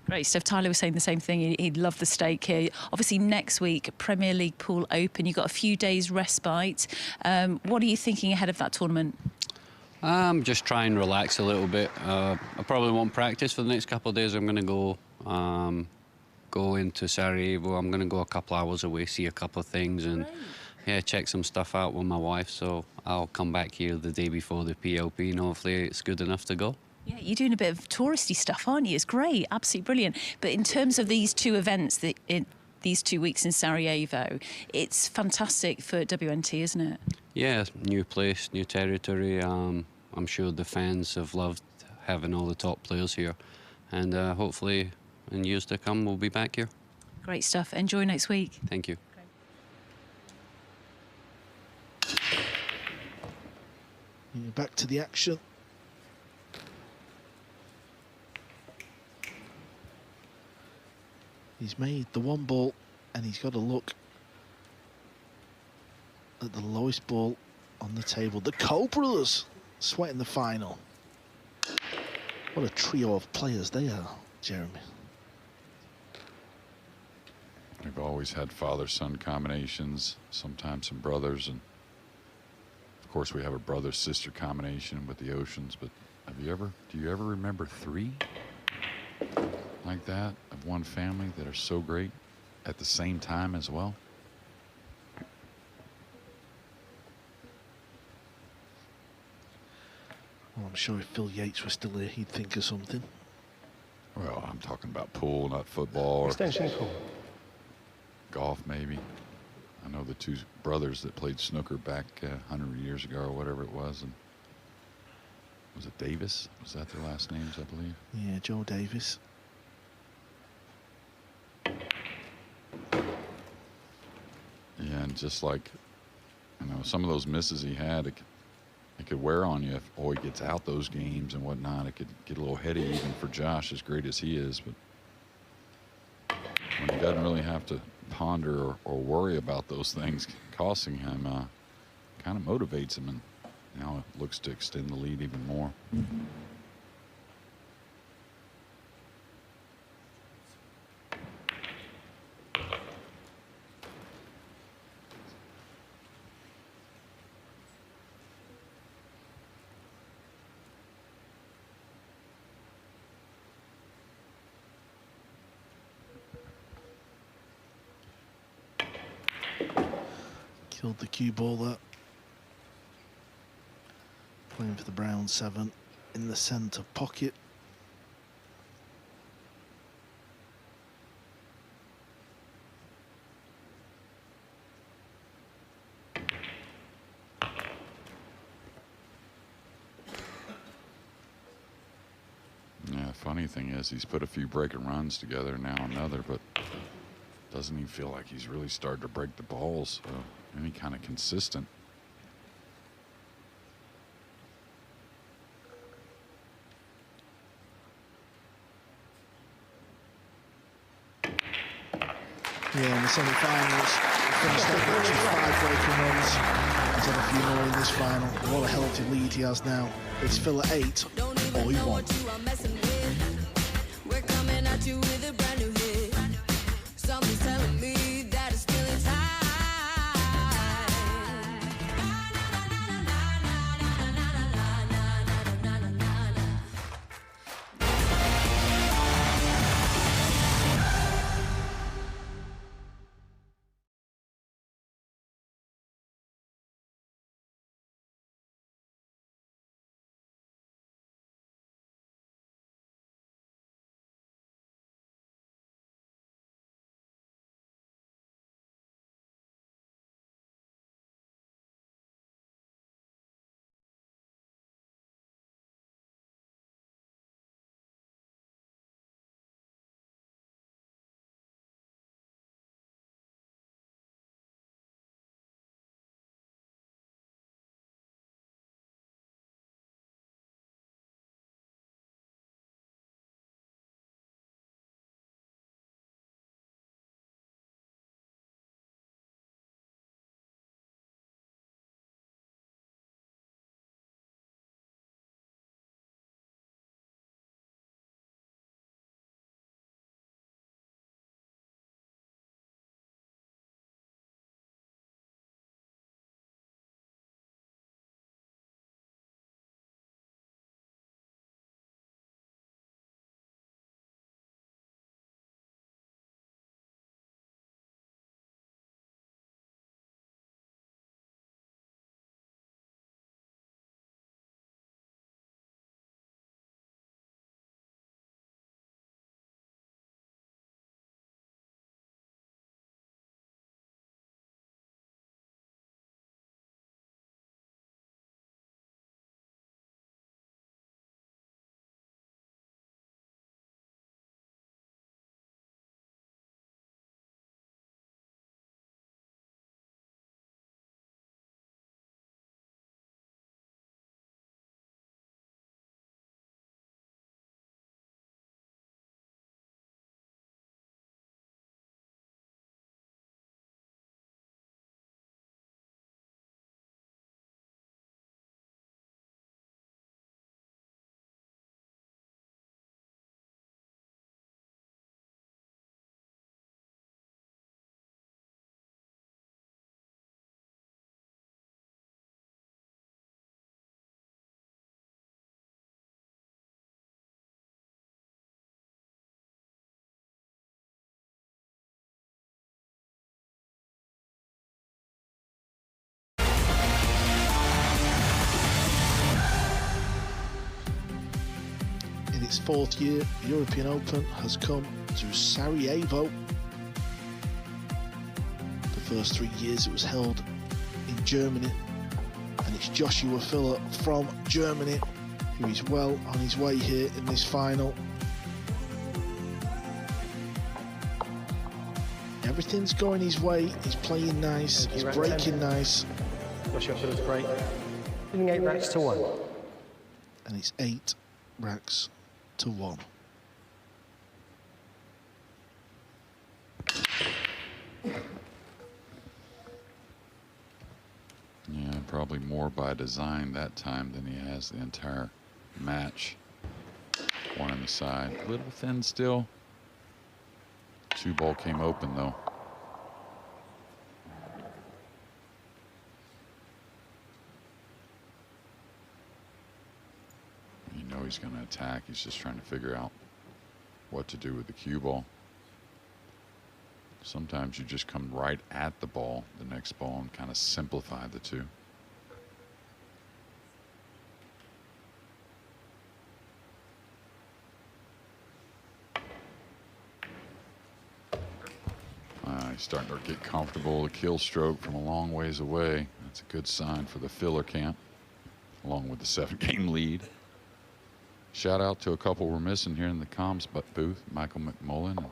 Great stuff. Tyler was saying the same thing. He'd love the steak here. Obviously, next week, Premier League pool open. You've got a few days respite. What are you thinking ahead of that tournament? Just try and relax a little bit. I probably won't practice for the next couple of days. I'm going to go into Sarajevo. I'm going to go a couple hours away, see a couple of things, and yeah, check some stuff out with my wife. So I'll come back here the day before the PLP, and hopefully it's good enough to go. Yeah, you're doing a bit of touristy stuff, aren't you? It's great, absolutely brilliant. But in terms of these two events, these 2 weeks in Sarajevo, it's fantastic for WNT, isn't it? Yeah, new place, new territory. I'm sure the fans have loved having all the top players here, and hopefully in years to come we'll be back here. Great stuff. Enjoy next week. Thank you. Back to the action. He's made the one ball, and he's got to look at the lowest ball on the table. The Cole brothers sweating the final. What a trio of players they are, Jeremy. We've always had father-son combinations, sometimes some brothers, and of course we have a brother-sister combination with the Oceans, but do you ever remember 3 like that of one family that are so great at the same time as well? Well, I'm sure if Phil Yates was still here, he'd think of something. Well, I'm talking about pool, not football, or Extension call. golf maybe. I know the 2 brothers that played snooker back 100 years ago or whatever it was. And was it Davis? Was that their last names, I believe? Yeah, Joe Davis. Yeah, and just like, some of those misses he had, it could wear on you if he gets out those games and whatnot. It could get a little heady even for Josh, as great as he is. But when he doesn't really have to ponder or worry about those things costing him, kind of motivates him, and now it looks to extend the lead even more. Killed the cue ball there. Playing for the Brown 7 in the centre pocket. Yeah, funny thing is he's put a few breaking runs together, now another, but doesn't even feel like he's really started to break the balls any kind of consistent. Yeah, in the semi-finals, he finished that match with 5 breaking runs. He's had a few more in this final. What a healthy lead he has now. It's Phil at 8, all he wants. We're coming at you with a brand new hit. Something's telling me its 4th year, the European Open has come to Sarajevo. The first 3 years it was held in Germany, and it's Joshua Filler from Germany who is well on his way here in this final. Everything's going his way. He's playing nice, he's breaking nice. Joshua Filler's great. Leading 8 racks to 1. And it's 8 racks to 1. Yeah, probably more by design that time than he has the entire match. 1 on the side, a little thin still. 2 ball came open though. You know he's going to attack. He's just trying to figure out what to do with the cue ball. Sometimes you just come right at the ball, the next ball, and kind of simplify the two. He's starting to get comfortable. A kill stroke from a long ways away. That's a good sign for the Filler camp, along with the 7-game lead. Shout out to a couple we're missing here in the comms booth. Michael McMullen and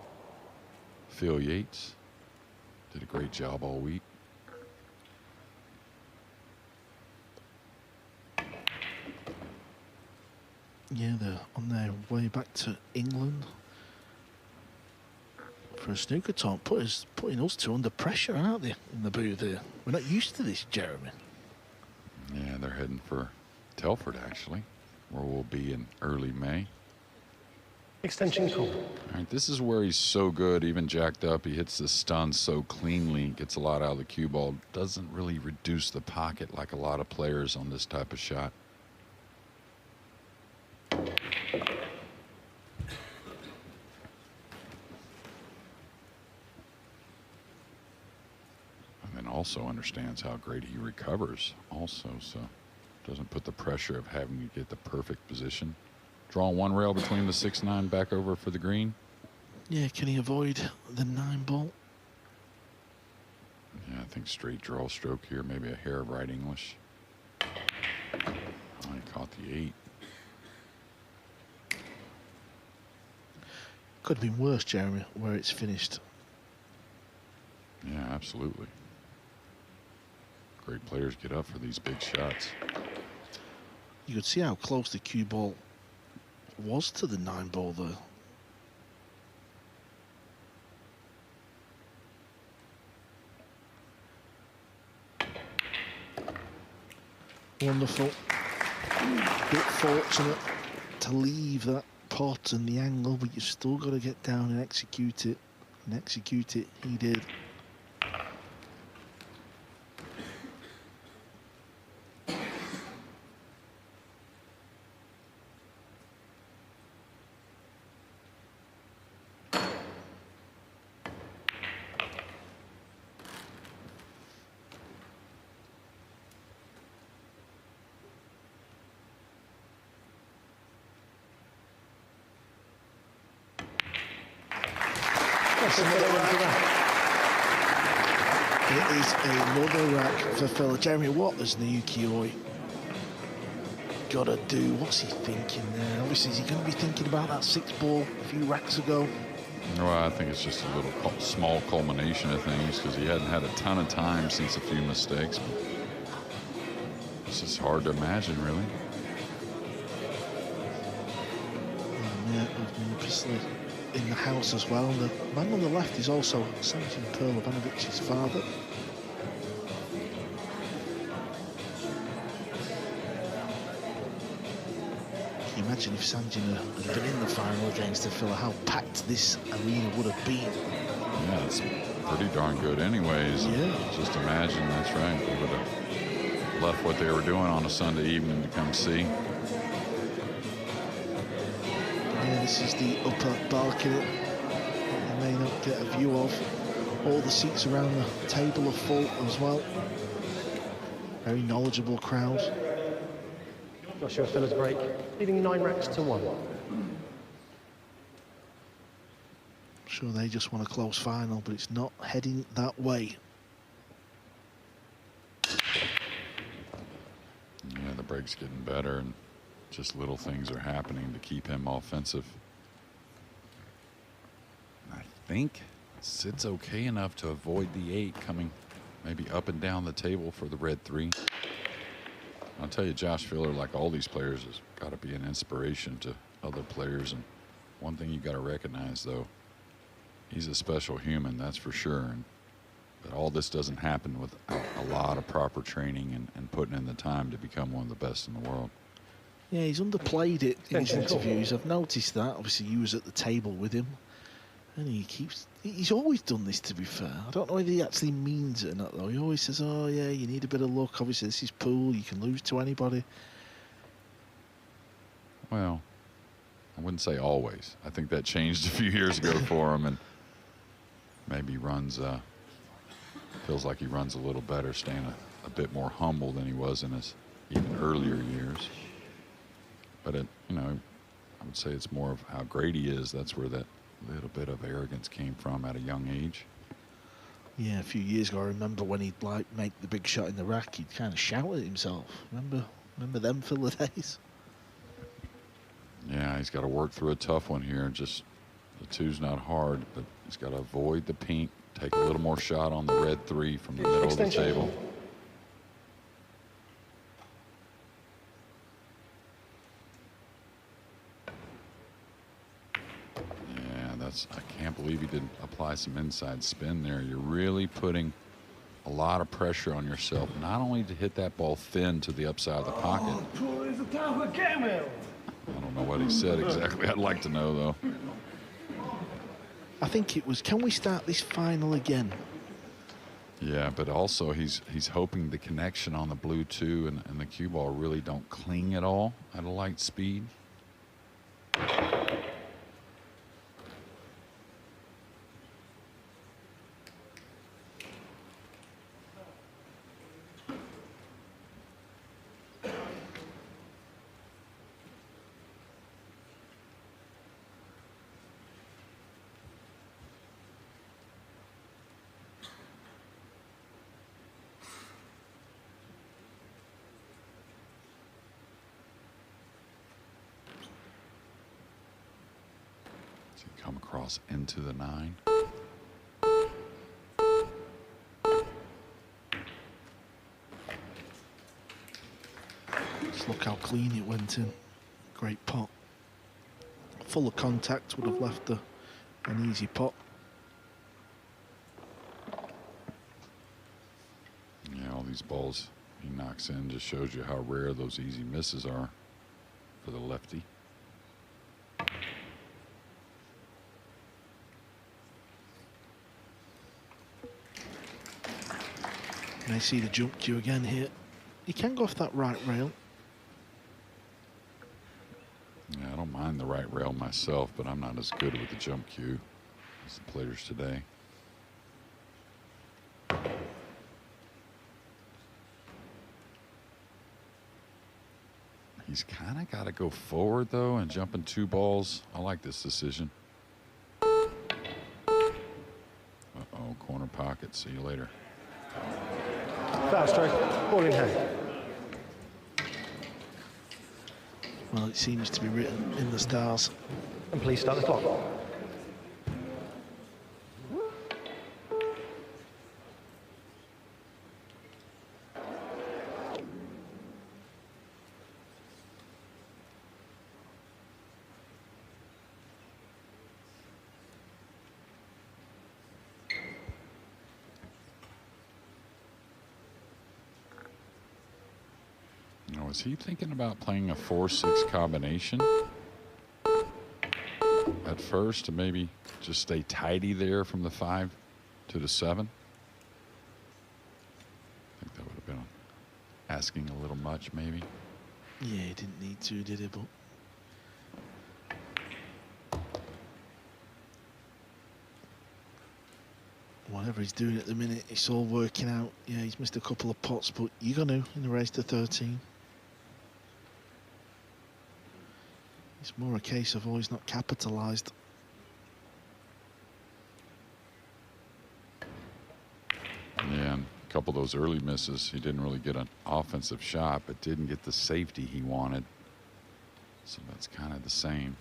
Phil Yates did a great job all week. Yeah, they're on their way back to England for a snooker tournament. Putting us two under pressure, aren't they, in the booth here? We're not used to this, Jeremy. Yeah, they're heading for Telford, actually, where we'll be in early May. Extension call. All right, this is where he's so good, even jacked up. He hits the stun so cleanly, gets a lot out of the cue ball. Doesn't really reduce the pocket like a lot of players on this type of shot. And then also understands how great he recovers also, so doesn't put the pressure of having to get the perfect position. Drawing one rail between the 6-9 back over for the green. Yeah, can he avoid the 9 ball? Yeah, I think straight draw stroke here, maybe a hair of right English. Oh, he caught the 8. Could have been worse, Jeremy, where it's finished. Yeah, absolutely. Great players get up for these big shots. You could see how close the cue ball was to the 9 ball there. Wonderful. Bit fortunate to leave that pot and the angle, but you've still got to get down and execute it. And execute it, he did. It is another rack for Filler. Jeremy, what has Naoyuki got to do? What's he thinking there? Obviously, is he going to be thinking about that 6 ball a few racks ago? Well, I think it's just a little small culmination of things because he hadn't had a ton of time since a few mistakes. But it's just hard to imagine, really. Yeah, obviously in the house as well. The man on the left is also Sanjin Perlovanovich's father. Can you imagine if Sanjin had been in the final against the Filler, how packed this arena would have been? Yeah, it's pretty darn good anyways. Yeah. Just imagine, that's right. They would have left what they were doing on a Sunday evening to come see. Yeah, this is the upper balcony that you may not get a view of. All the seats around the table are full as well. Very knowledgeable crowd. Joshua Filler's break, leading 9 racks to 1. sure they just want a close final, but it's not heading that way. Yeah, the break's getting better, and just little things are happening to keep him offensive. I think Sid's okay enough to avoid the 8 coming maybe up and down the table for the red 3. I'll tell you, Josh Filler, like all these players, has got to be an inspiration to other players. And one thing you've got to recognize, though, he's a special human, that's for sure. But all this doesn't happen without a lot of proper training and putting in the time to become one of the best in the world. Yeah, he's underplayed it in his interviews. I've noticed that. Obviously, you was at the table with him. And he's always done this, to be fair. I don't know whether he actually means it or not, though. He always says, oh, yeah, you need a bit of luck. Obviously, this is pool. You can lose to anybody. Well, I wouldn't say always. I think that changed a few years ago for him, and maybe runs, feels like he runs a little better, staying a bit more humble than he was in his even earlier years. But, you know, I would say it's more of how great he is. That's where that little bit of arrogance came from at a young age. Yeah, a few years ago, I remember when he'd like make the big shot in the rack, he'd kind of shout at himself. Remember them filler days? Yeah, he's got to work through a tough one here. Just the 2's not hard, but he's got to avoid the pink, take a little more shot on the red 3 from the middle of the table. I can't believe he didn't apply some inside spin there. You're really putting a lot of pressure on yourself, not only to hit that ball thin to the upside of the pocket. I don't know what he said exactly. I'd like to know, though. I think it was, can we start this final again? Yeah, but also he's hoping the connection on the blue 2 and the cue ball really don't cling at all at a light speed. Come across into the 9. Just look how clean it went in. Great pot. Full of contact would have left an easy pot. Yeah, all these balls he knocks in just shows you how rare those easy misses are for the lefty. May see the jump cue again here. He can go off that right rail. Yeah, I don't mind the right rail myself, but I'm not as good with the jump cue as the players today. He's kind of got to go forward, though, and jumping 2 balls. I like this decision. Uh-oh, corner pocket. See you later. Foul stroke, ball in hand. Well, it seems to be written in the stars. And please start the clock. Was he thinking about playing a 4-6 combination at first to maybe just stay tidy there from the 5 to the 7? I think that would have been asking a little much, maybe. Yeah, he didn't need to, did he? But whatever he's doing at the minute, it's all working out. Yeah, he's missed a couple of pots, but you're going to in the race to 13. It's more a case of always not capitalised. A couple of those early misses, he didn't really get an offensive shot, but didn't get the safety he wanted. So that's kind of the same.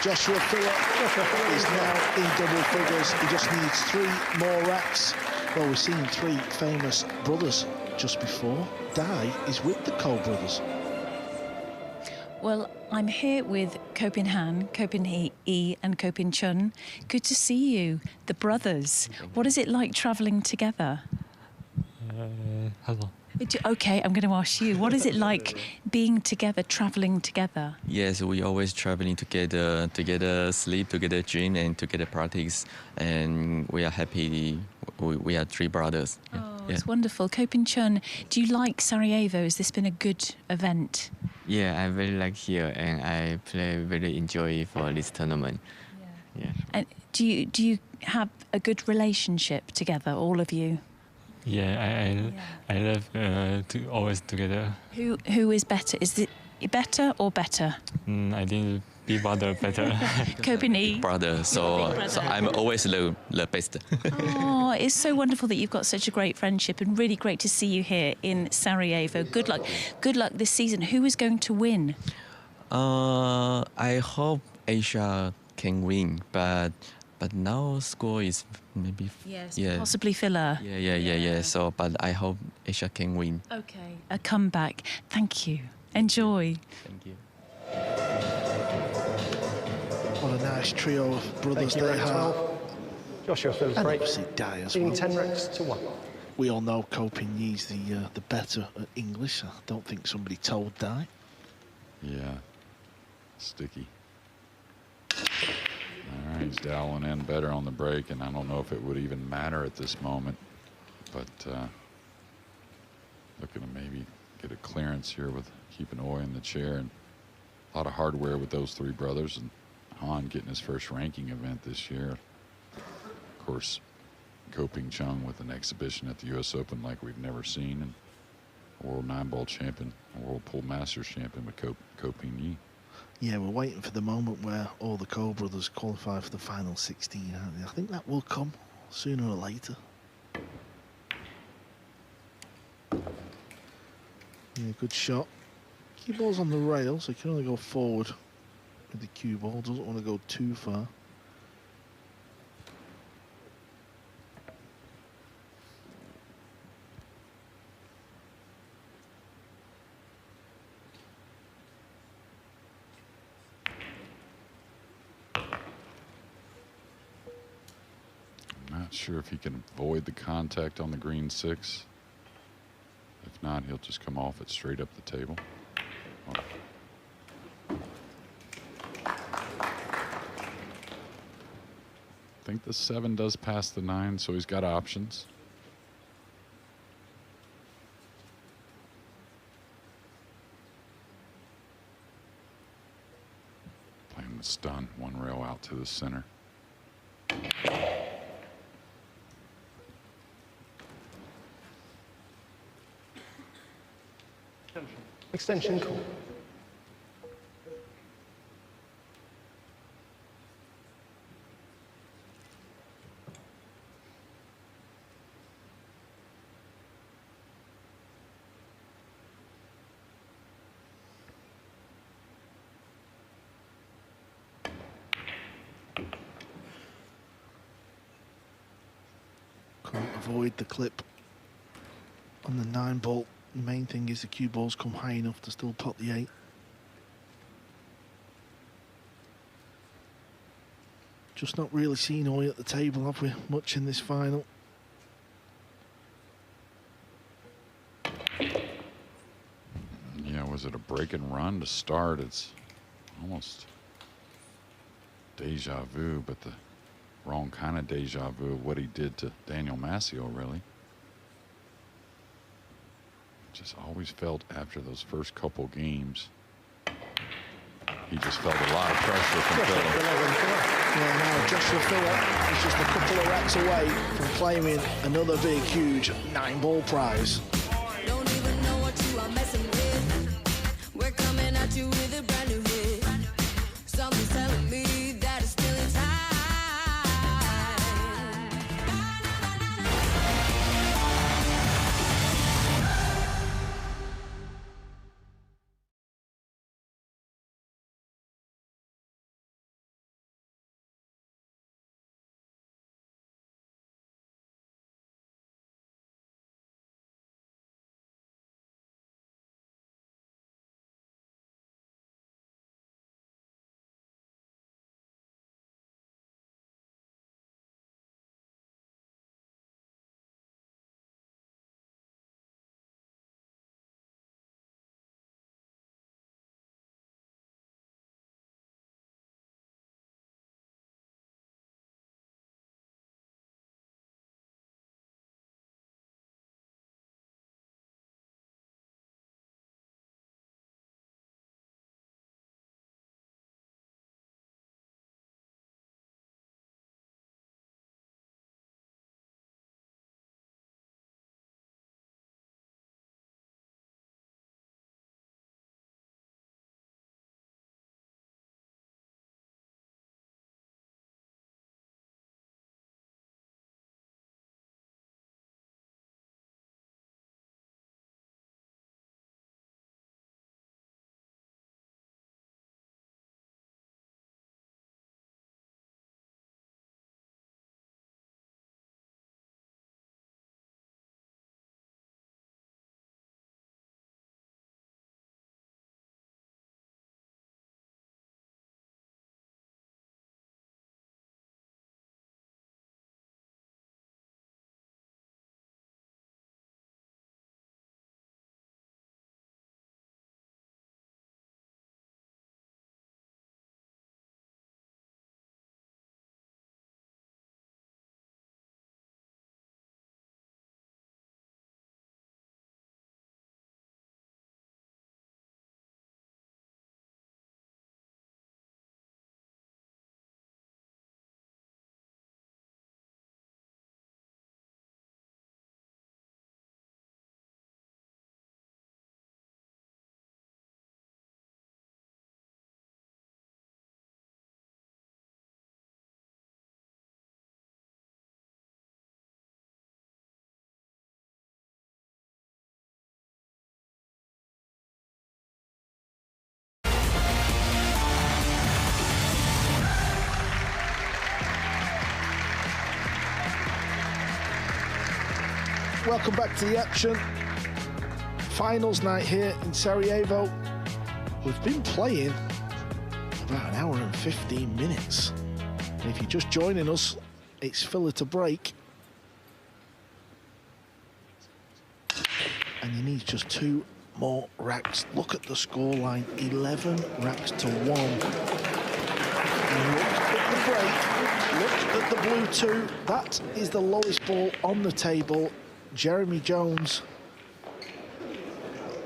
Joshua Phillip is now in double figures. He just needs 3 more racks. Well, we've seen 3 famous brothers just before. Dai is with the Cole brothers. Well, I'm here with Kopin Han, Kopin E, and Kopin Chung. Good to see you, the brothers. What is it like travelling together? Hello. Okay, I'm going to ask you. What is it like being together, travelling together? Yes, we always traveling together sleep, together dream, and together practice. And we are happy. We are 3 brothers. Oh, it's wonderful. Kopin Chung, do you like Sarajevo? Has this been a good event? Yeah, I very like here, and I very enjoy for this tournament. Yeah. And do you have a good relationship together, all of you? Yeah, I love to always together. Who is better? Is it better or better? I think be better. Kopin E. Brother, so I'm always the best. Oh, it's so wonderful that you've got such a great friendship, and really great to see you here in Sarajevo. Good luck this season. Who is going to win? I hope Asia can win, but now score is maybe possibly filler. Yeah. So, but I hope Asia can win. Okay, a comeback. Thank you. Enjoy. Thank you. What a nice trio of brothers Thank you, they Rex. have. Well, Joshua Phillips And break. obviously Dai as Leading well. 10 racks to 1. We all know Kopin Yi's the better at English. I don't think somebody told Dai. Yeah, sticky. All right, he's dialing in better on the break, and I don't know if it would even matter at this moment, but looking to maybe get a clearance here with keeping Oy in the chair, and a lot of hardware with those 3 brothers, and Han getting his first ranking event this year. Of course, Kopin Chung with an exhibition at the U.S. Open like we've never seen, and a World 9-Ball champion, a World Pool Masters champion with Kopin Yi. Yeah, we're waiting for the moment where all the Cole brothers qualify for the final 16, aren't they? I think that will come sooner or later. Yeah, good shot. Cue ball's on the rail, so he can only go forward with the cue ball. Doesn't want to go too far. Not sure if he can avoid the contact on the green 6. If not, he'll just come off it straight up the table. I think the 7 does pass the 9, so he's got options. Playing the stun, 1 rail out to the center. Extension call. Can't avoid the clip on the 9-ball. The main thing is the cue balls come high enough to still pot the 8. Just not really seen Oy at the table, have we, much in this final? Yeah, was it a break and run to start? It's almost deja vu, but the wrong kind of deja vu of what he did to Daniel Mascio, really. Just always felt after those first couple games he just felt a lot of pressure from Phil. Yeah, now Joshua Phillip is just a couple of racks away from claiming another big, huge 9-ball prize. Don't even know what you are messing with. We're coming at you with a brand new hit. Something's telling me that it's still in time. Welcome back to the action. Finals night here in Sarajevo. We've been playing about an hour and 15 minutes. And if you're just joining us, it's filler to break. And you need just 2 more racks. Look at the scoreline, 11 racks to 1. And look at the break, look at the blue 2. That is the lowest ball on the table. Jeremy Jones,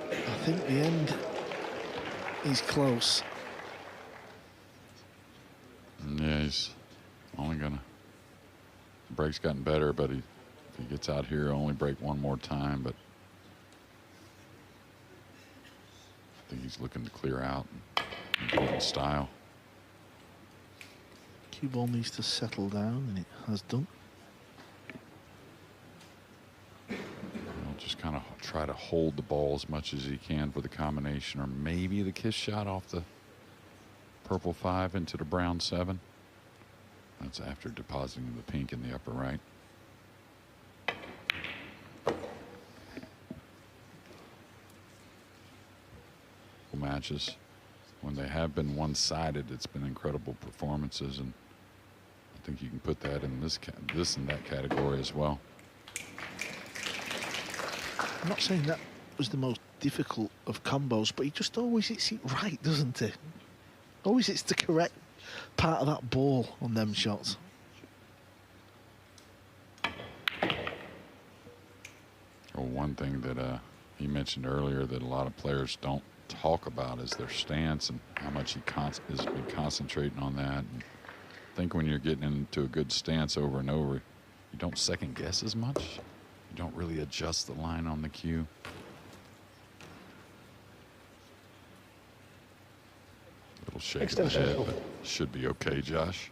I think the end is close. Yeah, he's only gonna, the break's gotten better, but if he gets out here, he'll only break one more time, but I think he's looking to clear out and go in style. Cue ball needs to settle down, and it has done. Just kind of try to hold the ball as much as he can for the combination, or maybe the kiss shot off the purple 5 into the brown 7. That's after depositing the pink in the upper right. Matches, when they have been one-sided, it's been incredible performances, and I think you can put that in this and that category as well. I'm not saying that was the most difficult of combos, but he just always hits it right, doesn't he? Always hits the correct part of that ball on them shots. Well, one thing that he mentioned earlier that a lot of players don't talk about is their stance and how much he has been concentrating on that. And I think when you're getting into a good stance over and over, you don't second guess as much. You don't really adjust the line on the cue. Little shake of the head, but should be okay, Josh.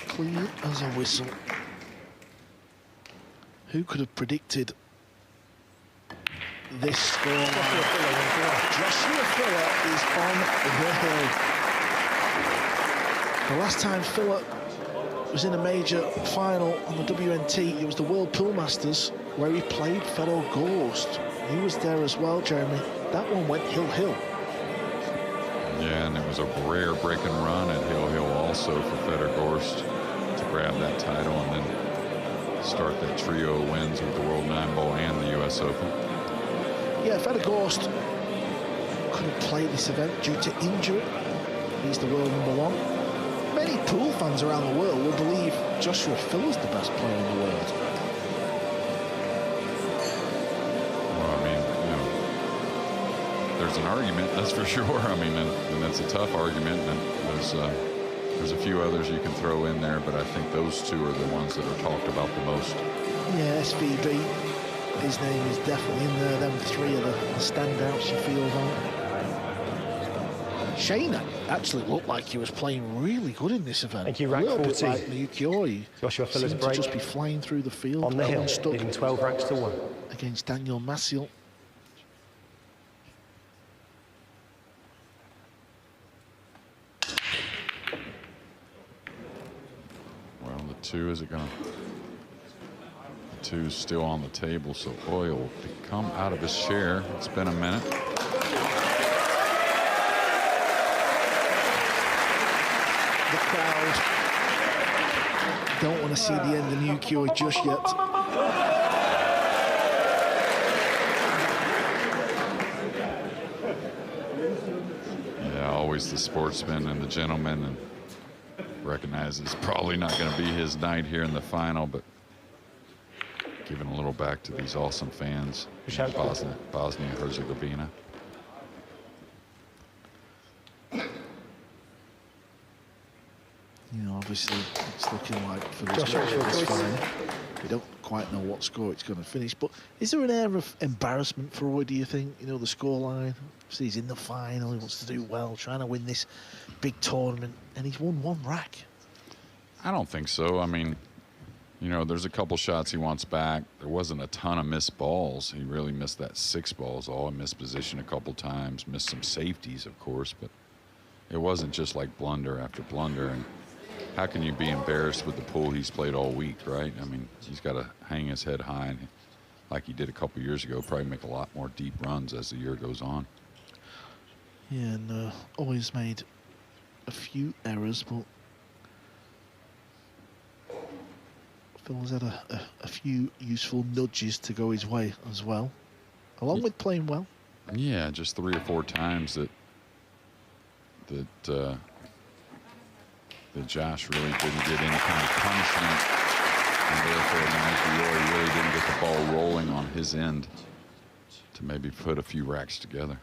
Clean as a whistle. Who could have predicted this score? Joshua Filler is on the hill. The last time Filler was in a major final on the WNT, it was the World Pool Masters, where he played Fedor Gorst. He was there as well, Jeremy. That one went hill-hill. Yeah, and it was a rare break and run at hill-hill also for Fedor Gorst to grab that title and then start that trio of wins with the World 9-Ball and the U.S. Open. Yeah, Fedor Gorst couldn't play this event due to injury. He's the world #1. Many pool fans around the world will believe Joshua Filler's the best player in the world. Well, I mean, you know, there's an argument, that's for sure. I mean, and that's a tough argument. And there's a few others you can throw in there, but I think those two are the ones that are talked about the most. Yeah, SVB, his name is definitely in there. Them three are the standouts you feel about. Shayna actually looked like he was playing really good in this event. Thank you, rank 40. Bit like Naoyuki. Joshua Filler's seemed break. to just be flying through the field. On the hill, unstuck leading 12 ranks to 1. against Daniel Massiel. Well, the two, is it going to... The two's still on the table, so Oil will come out of his chair. It's been a minute. The crowd don't want to see the end of Naoyuki just yet. Yeah, always the sportsman and the gentleman, and recognizes it's probably not going to be his night here in the final, but giving a little back to these awesome fans in Bosnia and Herzegovina. You know, obviously it's looking like for this final, we don't quite know what score it's going to finish. But is there an air of embarrassment for Roy, do you think? You know, the scoreline. Obviously he's in the final, he wants to do well, trying to win this big tournament, and he's won one rack. I don't think so. I mean, you know, there's a couple shots he wants back. There wasn't a ton of missed balls. He really missed that 6 balls all. He missed position a couple times, missed some safeties, of course, but it wasn't just like blunder after blunder. And how can you be embarrassed with the pool he's played all week, right? I mean, he's got to hang his head high, and like he did a couple years ago, probably make a lot more deep runs as the year goes on. Yeah, and always made a few errors, but Phil's had a few useful nudges to go his way as well, along with playing well. Yeah, just 3 or 4 times that Josh really didn't get any kind of punishment, and therefore Naoyuki really didn't get the ball rolling on his end to maybe put a few racks together.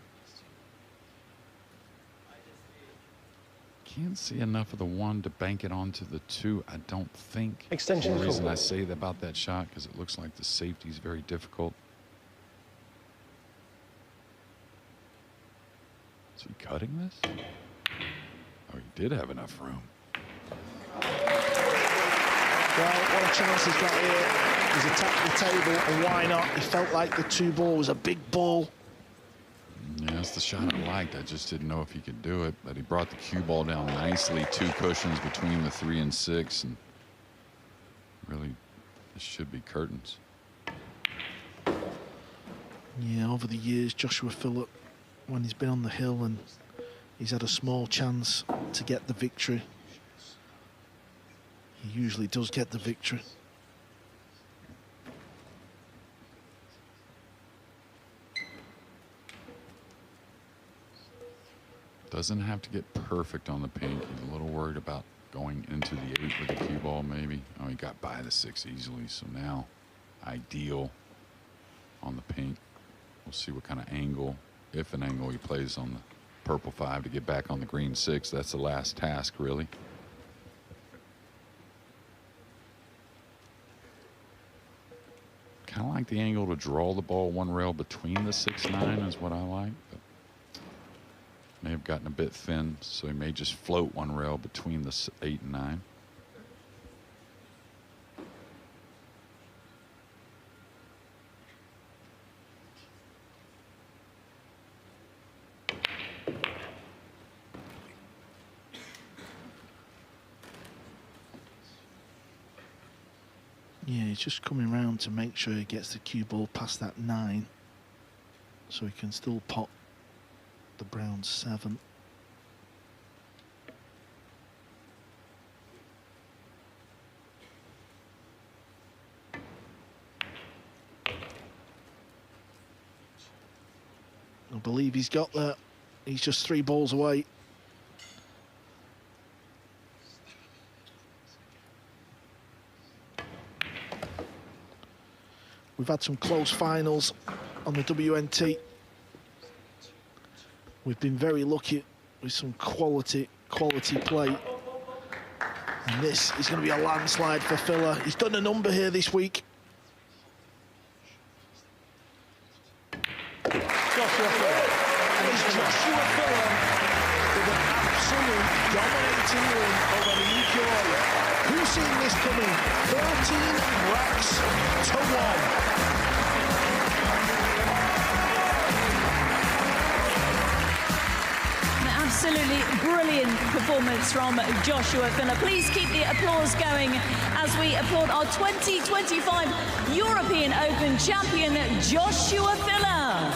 Can't see enough of the 1 to bank it onto the 2, I don't think. Extension. The reason I say about that shot, because it looks like the safety is very difficult. Is he cutting this? Oh, he did have enough room. Well, what a chance he's got here. He's attacked the table, and why not? He felt like the 2 ball was a big ball. Yeah, that's the shot I liked. I just didn't know if he could do it, but he brought the cue ball down nicely. 2 cushions between the 3 and 6, and really, this should be curtains. Yeah, over the years, Joshua Phillip, when he's been on the hill and he's had a small chance to get the victory, he usually does get the victory. Doesn't have to get perfect on the pink. He's a little worried about going into the 8 with the cue ball, maybe. Oh, he got by the 6 easily, so now ideal on the pink. We'll see what kind of angle, if an angle, he plays on the purple 5 to get back on the green 6. That's the last task, really. Kind of like the angle to draw the ball 1 rail between the 6-9 is what I like. But may have gotten a bit thin, so he may just float 1 rail between the 8 and 9. Yeah, he's just coming round to make sure he gets the cue ball past that 9, so he can still pot the brown 7. I believe he's got that. He's just 3 balls away. We've had some close finals on the WNT. We've been very lucky with some quality play. And this is going to be a landslide for Filler. He's done a number here this week. Joshua Filler. And it's Joshua Filler with an absolute dominating win over the ukulele. Who's seen this coming? 13 racks to 1. Absolutely brilliant performance from Joshua Filler. Please keep the applause going as we applaud our 2025 European Open champion, Joshua Filler.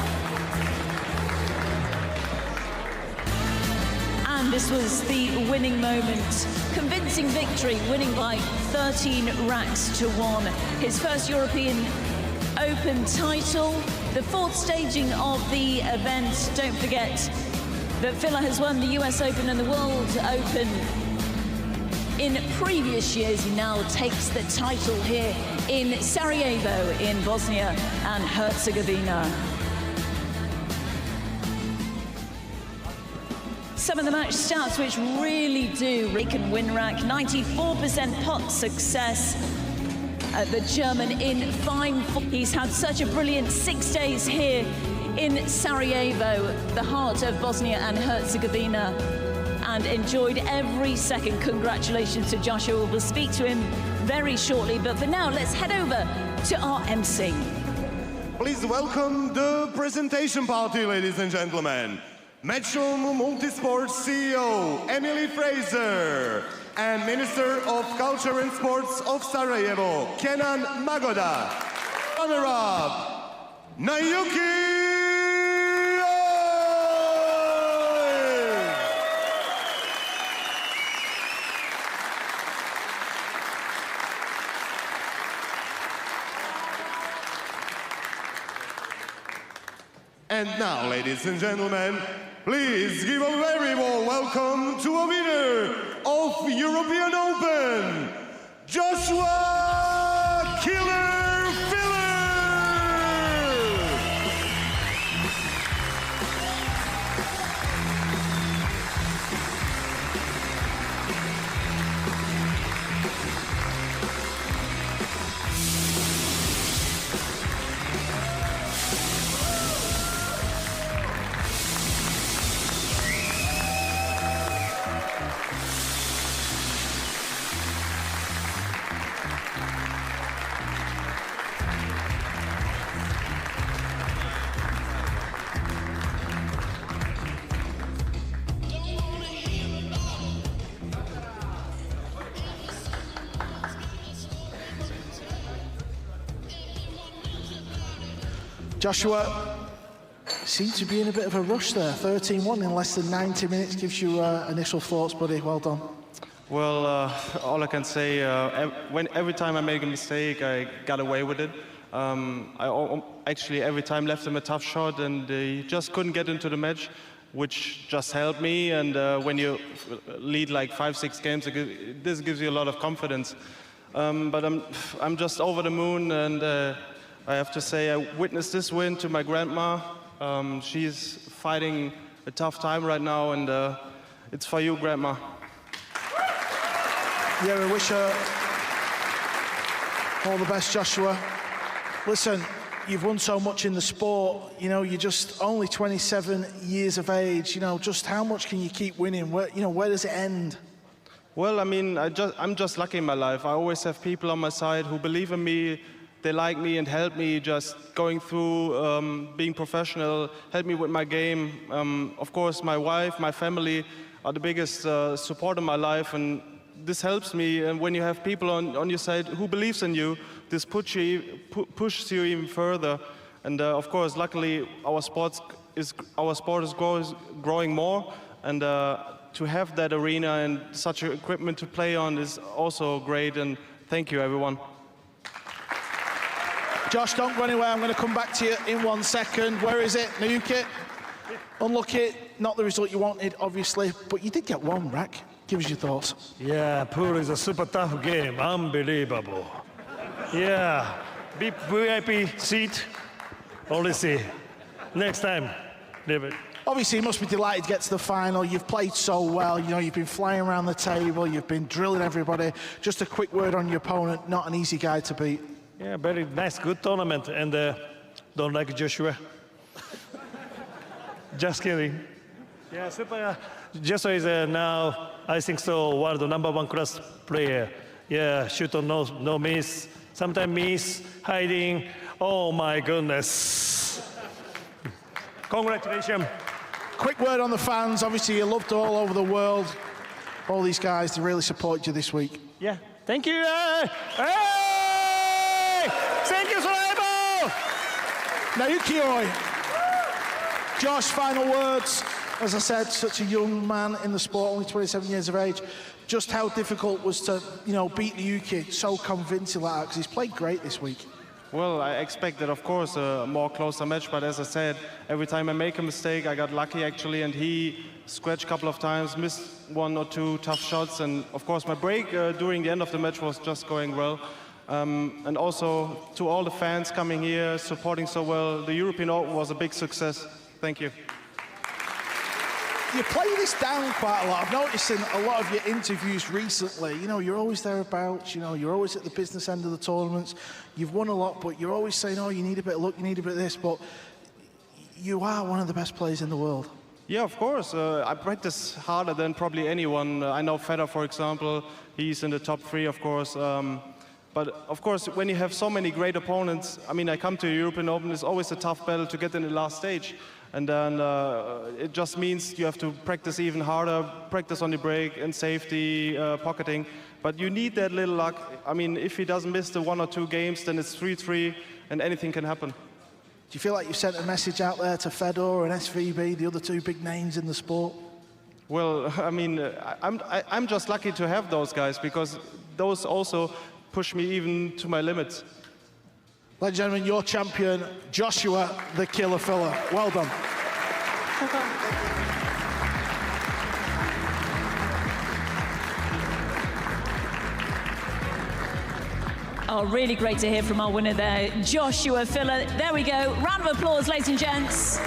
And this was the winning moment. Convincing victory, winning by 13 racks to 1. His first European Open title, the 4th staging of the event. Don't forget that Filler has won the US Open and the World Open in previous years. He now takes the title here in Sarajevo in Bosnia and Herzegovina. Some of the match stats which really do rake and win rack. 94% pot success. The German in fine form. He's had such a brilliant 6 days here in Sarajevo, the heart of Bosnia and Herzegovina, and enjoyed every second. Congratulations to Joshua. We'll speak to him very shortly, but for now, let's head over to our MC. Please welcome the presentation party, ladies and gentlemen. Metro Multisports CEO Emily Fraser and Minister of Culture and Sports of Sarajevo, Kenan Magoda. Runner-up, Naoyuki. And now, ladies and gentlemen, please give a very warm welcome to a winner of European Open, Joshua Killer Filler! Joshua seemed to be in a bit of a rush there. 13-1 in less than 90 minutes. Gives you initial thoughts, buddy. Well done. Well, all I can say, every time I make a mistake, I got away with it. I actually every time left him a tough shot, and he just couldn't get into the match. which just helped me. And when you lead like 5-6 games, this gives you a lot of confidence. But I'm just over the moon, and I have to say I witnessed this win to my grandma. She's fighting a tough time right now, and it's for you, Grandma. Yeah, we wish her all the best, Joshua. Listen, you've won so much in the sport. You know, you're just only 27 years of age. You know, just how much can you keep winning? Where does it end? Well, I mean, I'm just lucky in my life. I always have people on my side who believe in me. They like me and help me just going through being professional, help me with my game. Of course, my wife, my family are the biggest support in my life, and this helps me. And when you have people on your side who believes in you, this pushes you even further. And of course, luckily, our sport is growing more, and to have that arena and such equipment to play on is also great. And thank you, everyone. Josh, don't go anywhere. I'm going to come back to you in 1 second. Where is it? Naoyuki? Unlucky, not the result you wanted, obviously, but you did get one, Rack. Give us your thoughts. Yeah, pool is a super tough game. Unbelievable. Yeah, VIP seat. Only see. Next time, David. Obviously, you must be delighted to get to the final. You've played so well. You know, you've been flying around the table. You've been drilling everybody. Just a quick word on your opponent. Not an easy guy to beat. Yeah, very nice, good tournament. And don't like Joshua. Just kidding. Yeah, super. Joshua is now, I think so, world #1 class player. Yeah, shoot on no miss. Sometimes miss, hiding. Oh my goodness. Congratulations. Quick word on the fans. Obviously, you're loved all over the world. All these guys, they really supported you this week. Yeah, thank you. Hey! Thank you, Survival! Naoyuki. Josh, final words. As I said, such a young man in the sport, only 27 years of age. Just how difficult was to, beat Naoyuki so convincing like that, because he's played great this week. Well, I expected, of course, a more closer match, but as I said, every time I make a mistake, I got lucky, actually, and he scratched a couple of times, missed 1 or 2 tough shots, and, of course, my break during the end of the match was just going well. And also, to all the fans coming here, supporting so well, the European Open was a big success. Thank you. You play this down quite a lot. I've noticed in a lot of your interviews recently, you're always thereabouts, you're always at the business end of the tournaments. You've won a lot, but you're always saying, oh, you need a bit of luck, you need a bit of this, but you are one of the best players in the world. Yeah, of course. I practice harder than probably anyone. I know Federer, for example, he's in the top 3, of course. But of course, when you have so many great opponents, I mean, I come to the European Open, it's always a tough battle to get in the last stage. And then it just means you have to practice even harder, practice on the break and safety, pocketing. But you need that little luck. I mean, if he doesn't miss the 1 or 2 games, then it's 3-3 and anything can happen. Do you feel like you've sent a message out there to Federer and SVB, the other 2 big names in the sport? Well, I mean, I'm just lucky to have those guys, because those also push me even to my limits. Ladies and gentlemen, your champion, Joshua the Killer Filler. Well done. Oh, really great to hear from our winner there, Joshua Filler. There we go. Round of applause, ladies and gents.